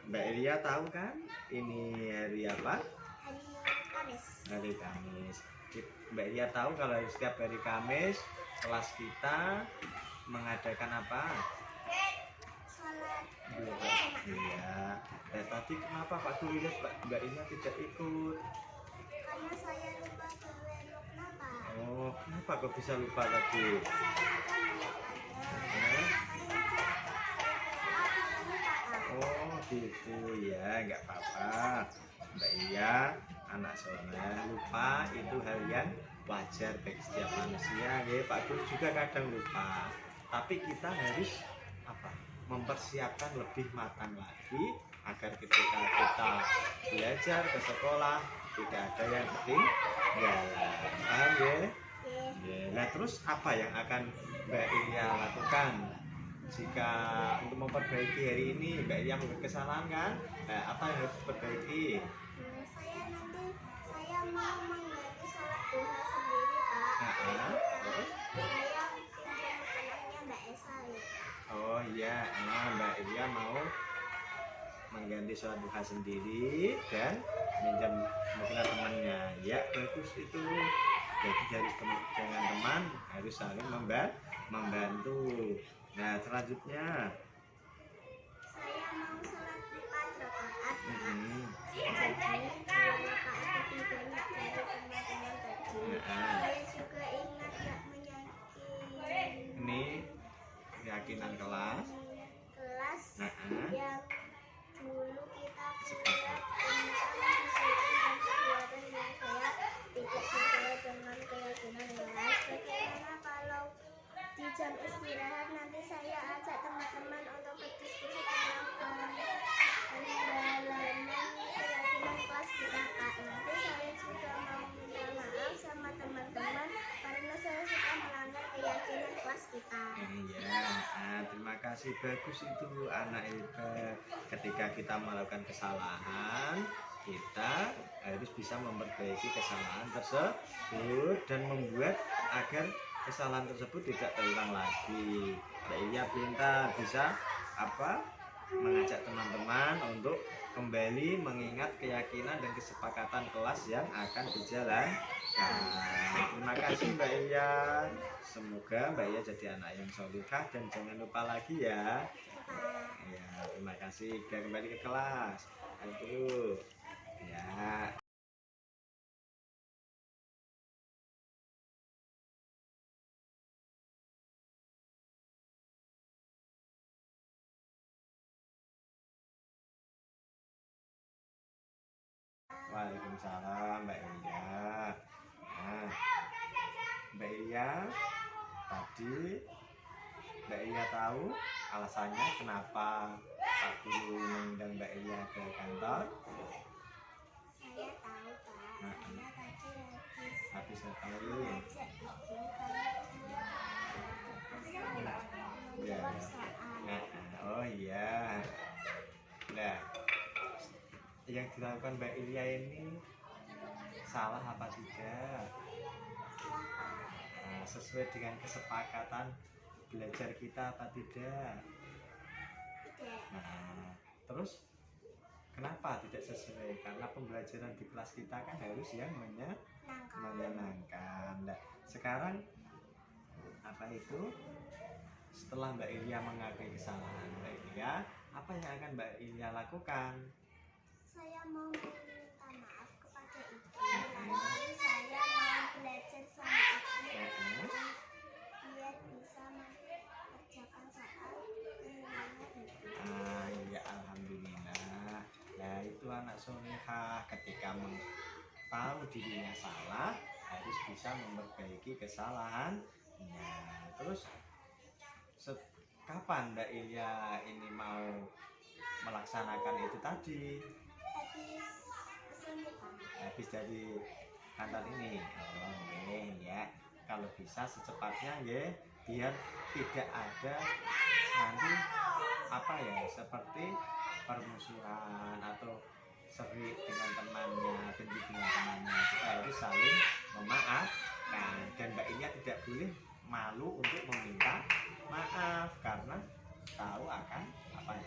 S1: Mbak Elia tahu kan ini hari apa?
S7: Hari Kamis.
S1: Hari Kamis. Mbak Elia tahu kalau setiap hari Kamis kelas kita mengadakan apa?
S7: Sholat
S1: Iya. Tadi kenapa Pak Guru lihat Mbak Elia tidak ikut?
S7: karena saya lupa bawa kenapa?
S1: Oh, kenapa kok bisa lupa tadi? Oh gitu ya, nggak apa-apa Mbak Iya, anak soleh lupa itu hal yang wajar bagi setiap manusia ya. Pak Guru juga kadang lupa, tapi kita harus apa? Mempersiapkan lebih matang lagi agar ketika kita belajar ke sekolah tidak ada yang ketinggalan. Paham ya? Ya. Nah terus apa yang akan Mbak Iya lakukan jika untuk memperbaiki hari ini? Mbak Iya membuat kesalahan kan? Nah, apa yang harus diperbaiki?
S7: Saya mau mengganti sholat duha sendiri, Pak.
S1: Terus?
S7: Saya pinjam makanannya Mbak Esa ya.
S1: Oh iya, Mbak Iya mau mengganti sholat duha sendiri dan minjam mungkin temannya. Ya bagus itu. Jadi dengan teman harus saling membantu. Nah selanjutnya
S7: Saya mau sholat 4 rakaat.
S1: Jadi
S7: 2 rakaat lebih banyak dari teman-teman tadi. Saya juga ingat gak menyakin
S1: ini keyakinan kelas.
S7: yang dulu kita punya tentang disiplin dan perbuatan yang saya tidak sesuai dengan keyakinan kelas. Bagaimana kalau di jam istirahat nanti saya ajak teman-teman untuk berdiskusi tentang pendalaman keyakinan kelas kita, Kak. Nanti saya juga mau minta maaf sama teman-teman karena saya suka melanggar keyakinan kelas kita.
S1: Iya, terima kasih, bagus itu anak hebat. Ketika kita melakukan kesalahan, kita harus bisa memperbaiki kesalahan tersebut dan membuat agar kesalahan tersebut tidak terulang lagi. Mbak Iya pintar, bisa mengajak teman-teman untuk kembali mengingat keyakinan dan kesepakatan kelas yang akan dijalankan. Terima kasih Mbak Iya. Semoga Mbak Iya jadi anak yang solihah dan jangan lupa lagi ya. Ya, terima kasih. Kita kembali ke kelas. Ayo. Ya. Waalaikumsalam Mbak Iya. Nah, Mbak Iya tadi Mbak Iya tahu alasannya kenapa Pak Guru mengundang Mbak Iya ke kantor?
S7: Saya tahu, Pak. Saya tadi
S1: Habis ngapain?
S7: ngajak ibu
S1: Ya. Oh iya. Nah, yang dilakukan Mbak Iya ini salah apa tidak? Nah, sesuai dengan kesepakatan belajar kita apa tidak? Nah, terus kenapa tidak sesuai? Karena pembelajaran di kelas kita kan harus yang menyenangkan. Nah, sekarang apa itu? Setelah Mbak Iya mengakui kesalahan Mbak Iya, apa yang akan Mbak Iya lakukan?
S7: Saya mau minta maaf kepada ibu. Lalu saya mau belajar sama ibu biar bisa mengerjakan soal
S1: Ya alhamdulillah. Ya itu anak solehah ketika tahu dirinya salah harus bisa memperbaiki kesalahannya. Terus kapan Mbak Iya ini mau melaksanakan itu tadi? Habis dari kantor ini. Oh ya, kalau bisa secepatnya ya, biar tidak ada nanti seperti permusuhan atau
S8: sering dengan temannya, benci dengan temannya, kita harus saling memaafkan. Dan Mbak Inya tidak boleh malu untuk meminta maaf karena tahu akan apa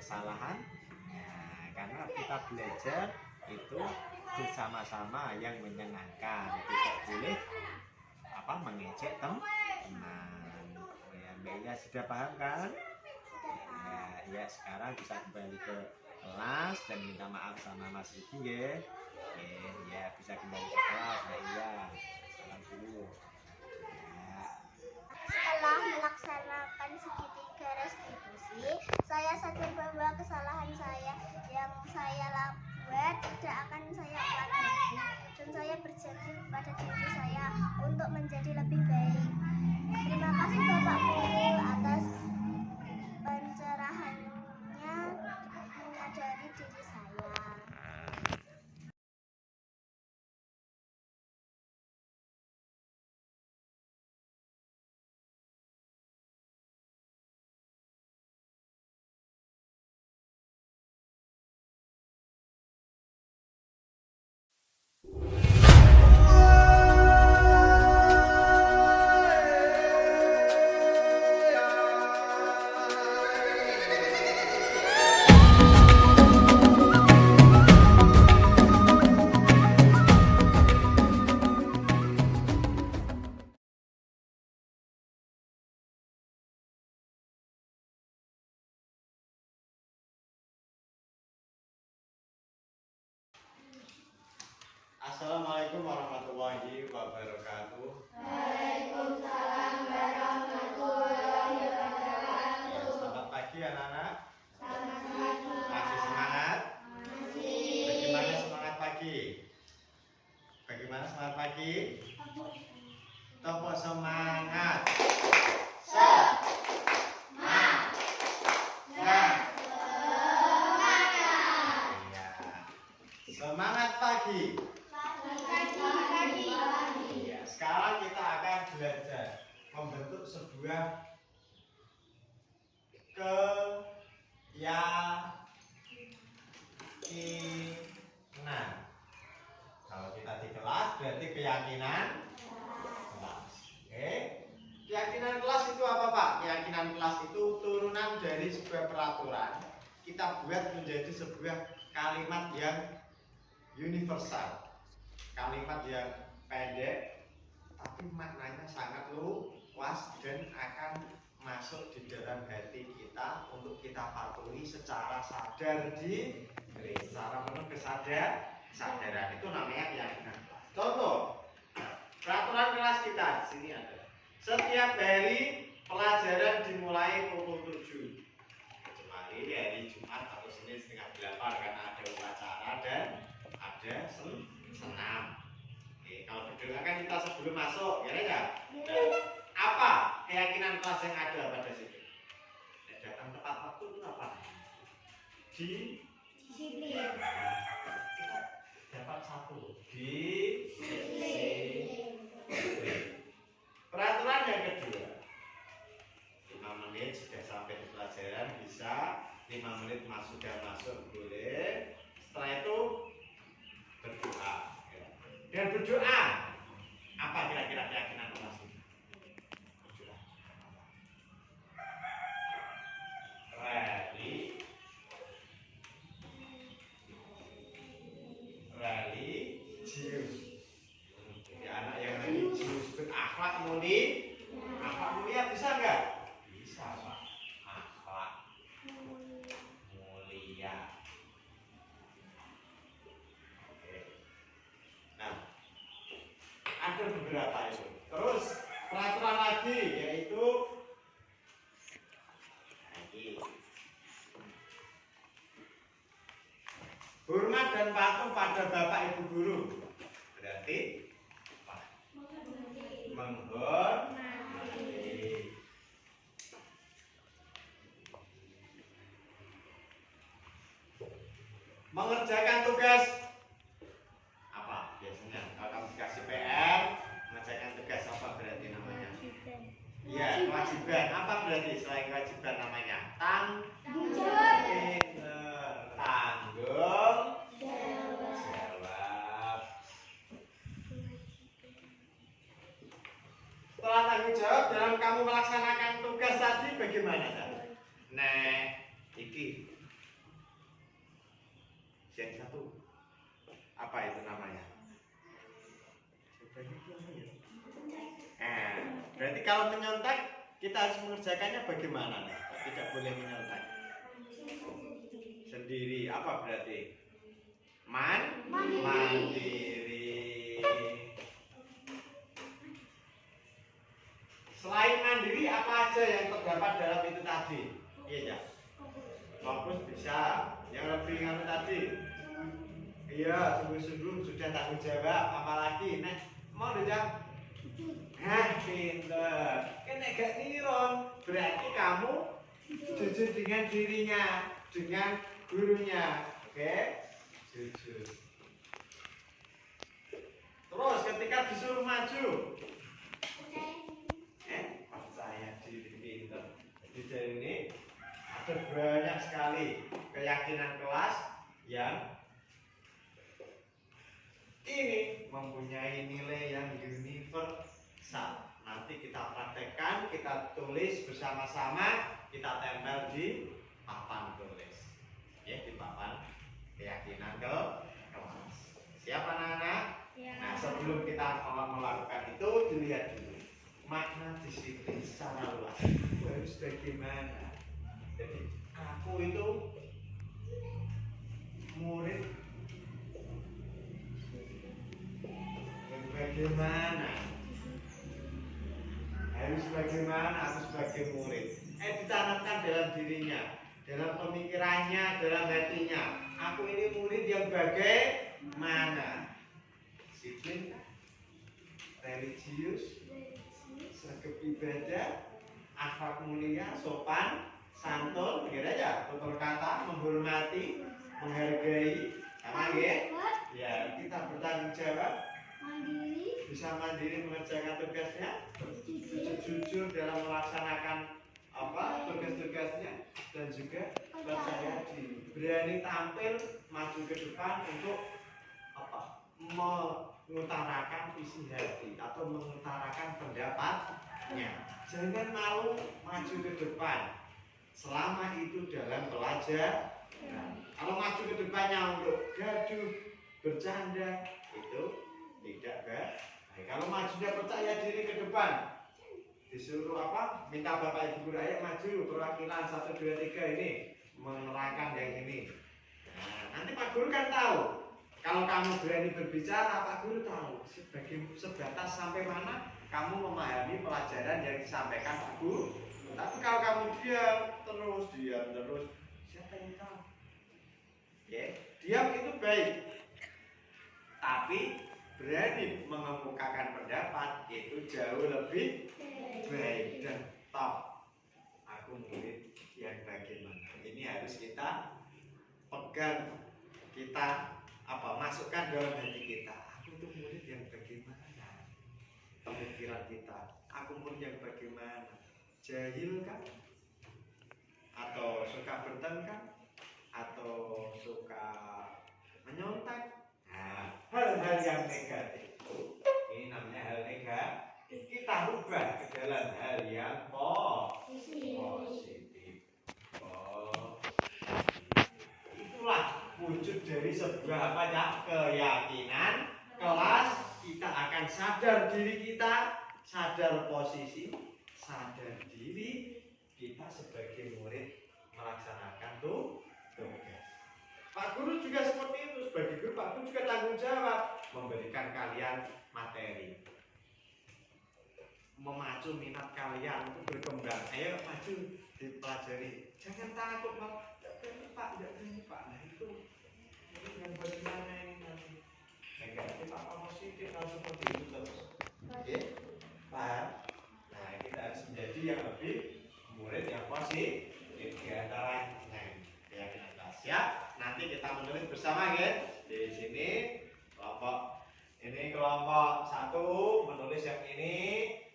S8: kesalahan. Nah, karena kita belajar itu bersama-sama yang menyenangkan, tidak boleh apa mengejek teman. Ya, Mbak Inya sudah paham kan? Ya, sekarang bisa kembali ke kelas dan minta maaf sama Mas Riki ya. Ya bisa kembali ke kelas. Iya, salam dulu.
S7: Setelah melaksanakan segitiga restitusi, saya sadar bahwa kesalahan saya yang saya buat tidak akan saya ulangi lagi, dan saya berjanji kepada diri saya untuk menjadi lebih baik. Terima kasih Bapak Guru atas pencerahannya menyadari diri saya.
S1: Assalamualaikum warahmatullahi wabarakatuh.
S7: Waalaikumsalam warahmatullahi wabarakatuh.
S1: Selamat pagi anak-anak.
S7: Selamat pagi.
S1: Masih semangat?
S7: Masih.
S1: Bagaimana semangat pagi? Bagaimana semangat pagi? Tepuk semangat. Semangat pagi. Ya, sekarang kita akan belajar membentuk sebuah keyakinan. Kalau kita di kelas berarti keyakinan kelas. Oke. Keyakinan kelas itu apa, Pak? Keyakinan kelas itu turunan dari sebuah peraturan. Kita buat menjadi sebuah kalimat yang universal, kalimat yang pendek tapi maknanya sangat luas dan akan masuk di dalam hati kita untuk kita patuhi secara sadar diri, secara penuh kesadaran. Itu namanya keyakinan kelas. Contoh peraturan kelas kita di sini ada. Setiap hari pelajaran dimulai pukul 7 kecuali hari Jumat atau Senin setengah 8 karena ada upacara dan ada senam. Oke, kalau berdoa kan kita sebelum masuk, ya enggak? Apa keyakinan kelas yang ada pada situ? Datang tepat waktu itu apa? Disiplin. Kita dapat satu. Disiplin. Peraturan yang kedua, 5 menit sudah sampai di pelajaran bisa, 5 menit sudah masuk boleh. Setelah itu berdoa. Dan berdoa apa kira-kira keyakinan kelas ini? Berdoa. Religius. Jadi anak yang religius berakhlak mulia. Akhlak mulia bisa nggak? Bisa, Pak. Akhlak mulia. Ada beberapa itu. Terus peraturan lagi yaitu hormat dan patuh pada bapak ibu guru. Berarti apa? Menghormati. Mengerjakan tugas. Apa biasanya kalau kamu dikasih PR mengerjakan tugas apa berarti namanya? Iya, kewajiban. Apa berarti selain kewajiban namanya? Tanggung jawab.
S8: dalam kamu melaksanakan tugas tadi bagaimana, Cak? Nah, iki yang satu apa itu namanya? Nah, berarti kalau menyontek kita harus mengerjakannya bagaimana? Nih? Tidak boleh menyontek. Sendiri apa berarti? Mandiri. Selain mandiri apa aja yang terdapat dalam itu tadi? Iya ya. Fokus bisa. Yang lebih anu tadi? Iya, sungguh-sungguh sudah tanggung jawab. Apalagi, nah, mau dijawab? Pinter. Kan gak niron. Berarti kamu jujur dengan dirinya, dengan gurunya. Oke? Jujur. Terus ketika disuruh maju, percaya diri pinter. Di sini ada banyak sekali keyakinan kelas yang ini mempunyai nilai yang universal. Nanti kita praktekkan, kita tulis bersama-sama, kita tempel di papan tulis. Ya, di papan keyakinan kelas. Siap anak-anak? Nah, sebelum kita melakukan itu, dilihat dulu makna disiplin secara luas. Harus bagaimana? Jadi, aku itu murid bagaimana? Harus bagaimana aku sebagai murid? Ditanamkan dalam dirinya, dalam pemikirannya, dalam hatinya. Aku ini murid yang bagaimana? Disiplin, religius, sergap ibadah, akhlak mulia, sopan, santun, gitu aja. Tutur kata, menghormati, menghargai, sama gitu. Ya, kita bertanggung jawab, bisa mandiri mengerjakan tugasnya, jujur dalam melaksanakan tugas-tugasnya, dan juga percaya diri, berani tampil maju ke depan untuk mengutarakan visi hati atau mengutarakan pendapatnya. Jangan malu maju ke depan selama itu dalam belajar. Kalau maju ke depannya untuk gaduh, bercanda, itu tidak baik. Kalau majunya percaya diri ke depan, disuruh minta bapak ibu guru, ayo maju perwakilan 1, 2, 3 ini menerangkan yang ini. Nah, nanti pak guru kan tahu. Kalau kamu berani berbicara, pak guru tahu sebatas sampai mana kamu memahami pelajaran yang disampaikan pak guru. Tapi kalau kamu diam terus, siapa yang tahu? Diam itu baik, tapi berani mengemukakan pendapat itu jauh lebih baik. Dan top, aku murid yang bagaimana? Ini harus kita pegang, kita masukkan dalam hati kita. Aku itu murid yang bagaimana? Pemikiran kita, aku murid yang bagaimana? Jahil kan? Atau suka bertengkar? Atau suka menyontek? Nah, hal-hal yang negatif, ini namanya hal negatif. Kita rubah ke dalam hal yang positif. Itulah wujud dari sebuah keyakinan kelas. Kita akan sadar diri kita, sadar posisi, sadar diri kita sebagai murid melaksanakan tugas. Pak guru juga seperti itu. Sebagai guru, Pak guru juga tanggung jawab memberikan kalian materi, memacu minat kalian untuk berkembang. Ayo maju dipelajari. Jangan takut Pak. Jangan Pak. Nah itu yang bagaimana ini nanti negatif apa positif harus seperti itu terus. Oke, paham? Nah kita harus menjadi yang lebih murid yang positif. Di antara keyakinan kita siap. Nanti kita menulis bersama ya. Di sini kelompok ini, kelompok 1 menulis yang ini,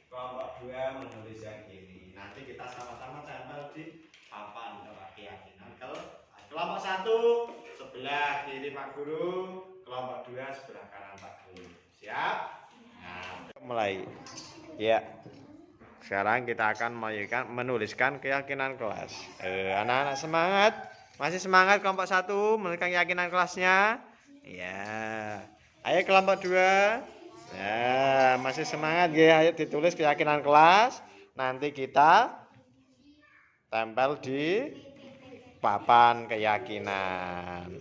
S8: kelompok 2 menulis yang ini. Nanti kita sama-sama tempel di papan keyakinan. Kelompok 1 sebelah kiri Pak Guru, kelompok 2 sebelah kanan Pak Guru. Siap? Nah, mulai. Ya. sekarang kita akan menuliskan keyakinan kelas. Anak-anak semangat? Masih semangat kelompok 1 menuliskan keyakinan kelasnya? Ya. Ayo kelompok 2. Ya, masih semangat ya. Ayo ditulis keyakinan kelas. Nanti kita tempel di papan keyakinan.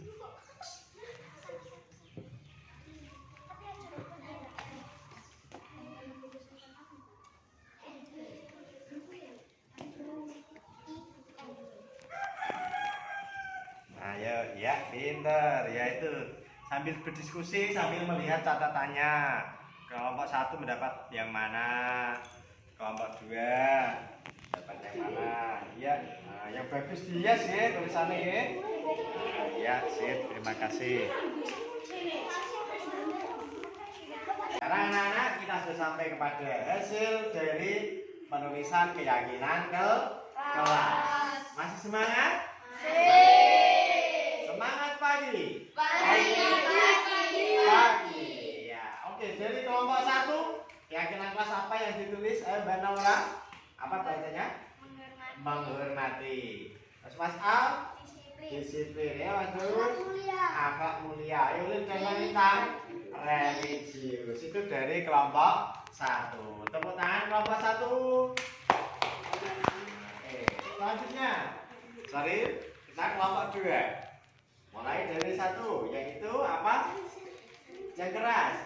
S8: Ayo, ya pinter, yaitu sambil berdiskusi sambil melihat catatannya. Kelompok 1 mendapat yang mana? Kelompok 2 dapat yang mana? Ya, nah, yang bagus dia sih tulisannya ya. Ya, sip, terima kasih. Sekarang anak-anak kita sudah sampai kepada hasil dari penulisan keyakinan kelas. Masih semangat? Semangat pagi. Pagi. Ya, oke. Dari kelompok 1 keyakinan kelas apa yang ditulis? Mbak Naura. Apa bacanya? Menghormati. Terus Mas Al? Disiplin. Ya, Mas Dul? Akhlak mulia. Ayo lihat tentang religius. Itu dari kelompok 1. Tepuk tangan kelompok 1. Oke, selanjutnya. Sorry, kita kelompok 2. Mulai dari 1, yaitu apa? Yang keras.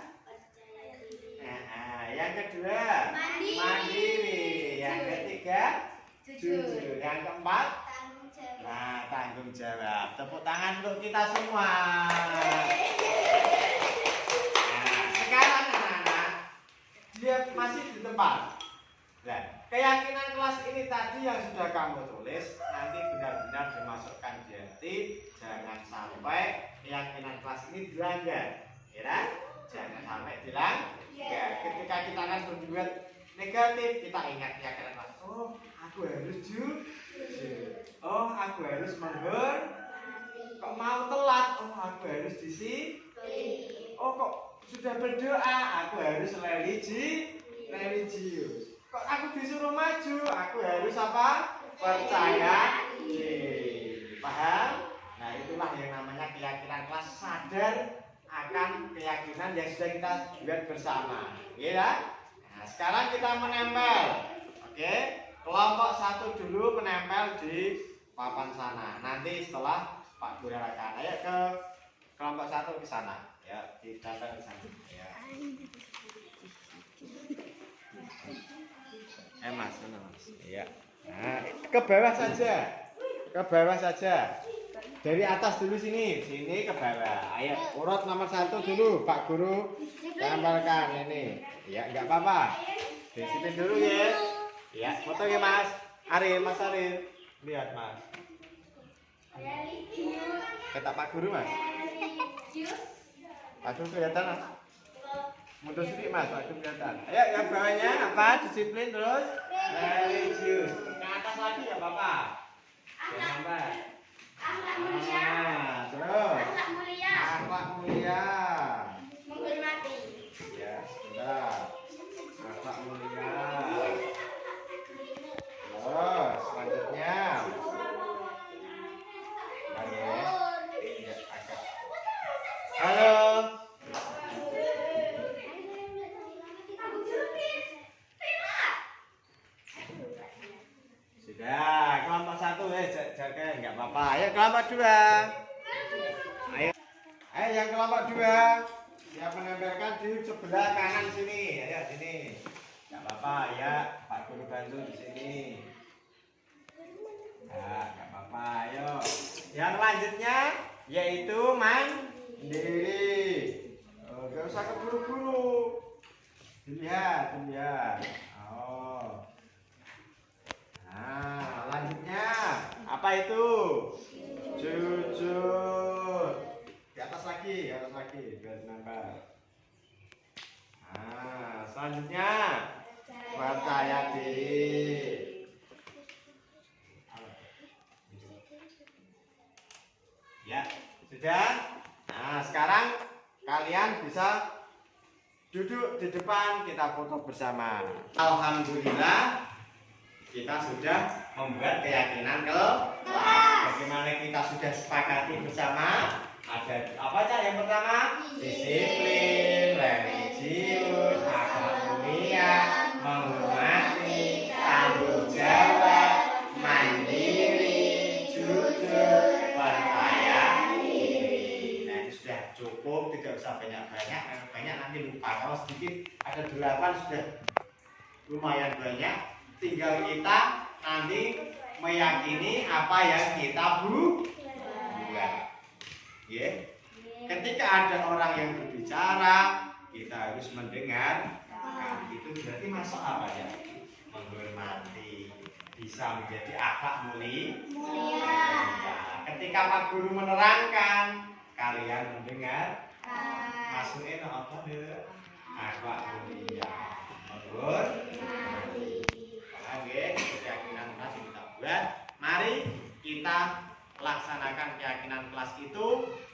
S8: Yang kedua, mandiri. Yang ketiga, jujur. Yang keempat, tanggung jawab. Tepuk tangan untuk kita semua. Nah, sekarang anak-anak, dia masih di tempat. Nah, keyakinan kelas ini tadi yang sudah kamu tulis nanti benar-benar dimasukkan di hati. Jangan sampai keyakinan kelas ini dilanggar, ya? Jangan sampai dilanggar. Ketika kita akan berbuat negatif, kita ingat keyakinan kelas. Oh, aku harus jujur. Oh, aku harus menghormati. Kok mau telat? Oh, aku harus disiplin. Oh, kok sudah berdoa? Aku harus religius. Kok aku disuruh maju? Aku harus apa? Percaya diri. Paham? Nah, itulah yang namanya keyakinan kelas, sadar akan keyakinan yang sudah kita buat bersama. Ya? Nah, sekarang kita menempel. Oke? Kelompok 1 dulu menempel di papan sana. Nanti setelah Pak Guru akan ayo ke kelompok 1 ke sana. Ya, ditempel di sana. Ya. Mas. Iya. Nah, ke bawah saja. Ke bawah saja. Dari atas dulu sini ke bawah. Ayo, urut nomor 1 dulu, Pak Guru. Tempelkan ini. Ya, enggak apa-apa. Disiplin dulu ya. Ya, foto ya Mas. Mas Aril. Lihat Mas. Kata Pak Guru Mas. Pak Guru kelihatan Mas. Mundur sedikit Mas, Pak Guru kelihatan. Ayo, yang bawahnya apa? Disiplin terus. Religius. Ke atas lagi ya Bapak. Jangan sampai. Terus. Akhlak mulia.
S7: Menghormati.
S8: Ya, sudah. Akhlak mulia. Terus, selanjutnya. Halo. Sudah, kelompok 1 jaga enggak apa-apa. Ayo kelompok 2. Ayo yang kelompok 2. Siap menempelkan di sebelah kanan sini. Ayo sini. Enggak apa-apa ya, Pak Guru bantu di sini. Ya, enggak apa-apa. Ayo. Yang selanjutnya yaitu mandiri. Enggak usah keburu-buru. Dilihat. Oh. Nah, lanjutnya apa itu? Jujur. Di atas lagi, biar nempel. Nah, selanjutnya percaya diri. Ya, sudah. Nah, sekarang kalian bisa Duduk di depan, kita foto bersama. Alhamdulillah, kita sudah membuat keyakinan kelas. Bagaimana kita sudah sepakati bersama? Ada apa cara yang pertama? Disiplin, religius, akhlak mulia, menghormati, tanggung jawab, mandiri, jujur, percaya diri. Nah, itu sudah cukup, tidak usah banyak-banyak. Banyak nanti lupa. Kalau sedikit ada 8 sudah lumayan banyak. Tinggal kita nanti meyakini apa yang kita buat. Ya. Ketika ada orang yang berbicara, kita harus mendengar. Nah, itu berarti masuk apa ya? Menghormati, bisa menjadi akhlak mulia. Ketika Pak Guru menerangkan, kalian mendengar. Masukin apa deh? Akhlak mulia. Menghormati. Paham ya? Keyakinan kelas yang kita buat. Mari kita laksanakan keyakinan kelas itu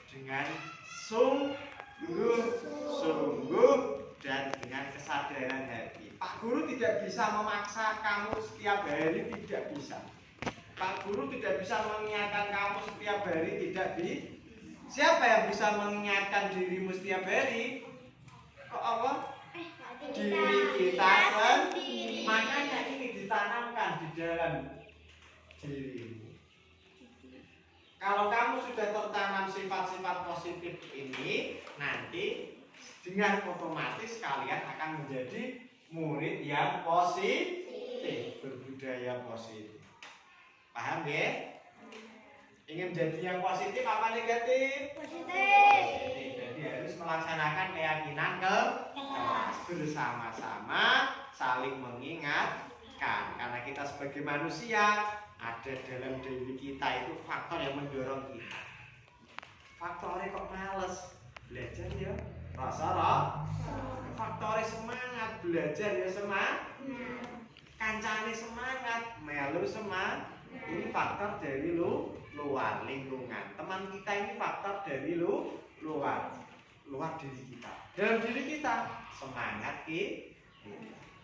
S8: dengan sungguh dan dengan kesadaran hati. Pak Guru tidak bisa memaksa kamu setiap hari, tidak bisa. Pak Guru tidak bisa mengingatkan kamu setiap hari, tidak bisa. Siapa yang bisa mengingatkan dirimu setiap hari? Kok apa? Diri kita sendiri. Makanya ini ditanamkan di dalam dirimu. Kalau kamu sudah tertanam sifat-sifat positif ini, nanti dengan otomatis kalian akan menjadi murid yang positif, berbudaya positif. Paham ya? Ingin jadi yang positif apa negatif? Positif. Jadi harus melaksanakan keyakinan kelas bersama-sama, saling mengingatkan. Karena kita sebagai manusia, ada dalam diri kita itu faktor yang mendorong kita. Faktornya kok males belajar ya, rasa faktornya semangat belajar ya, semangat. Kancane semangat, melu semangat. Ini faktor dari luar lingkungan. Teman kita ini faktor dari luar diri kita. Dalam diri kita semangat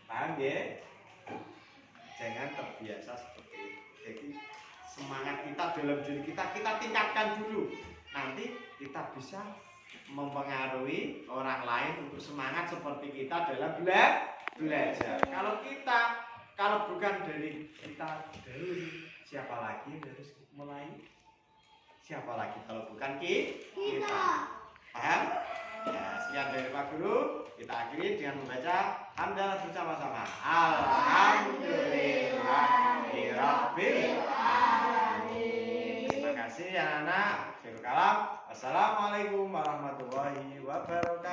S8: paham ya? Jangan terbiasa seperti itu. Jadi semangat kita dalam diri kita tingkatkan dulu. Nanti kita bisa mempengaruhi orang lain untuk semangat seperti kita dalam belajar. Kalau bukan dari kita dulu, siapa lagi yang harus mulai? Siapa lagi kalau bukan kita? Paham? Ya, sekian dari Pak Guru. Kita akhiri dengan membaca hamdalah bersama-sama. Alhamdulillahirabbil alamin. Terima kasih anak-anak. Assalamualaikum warahmatullahi wabarakatuh.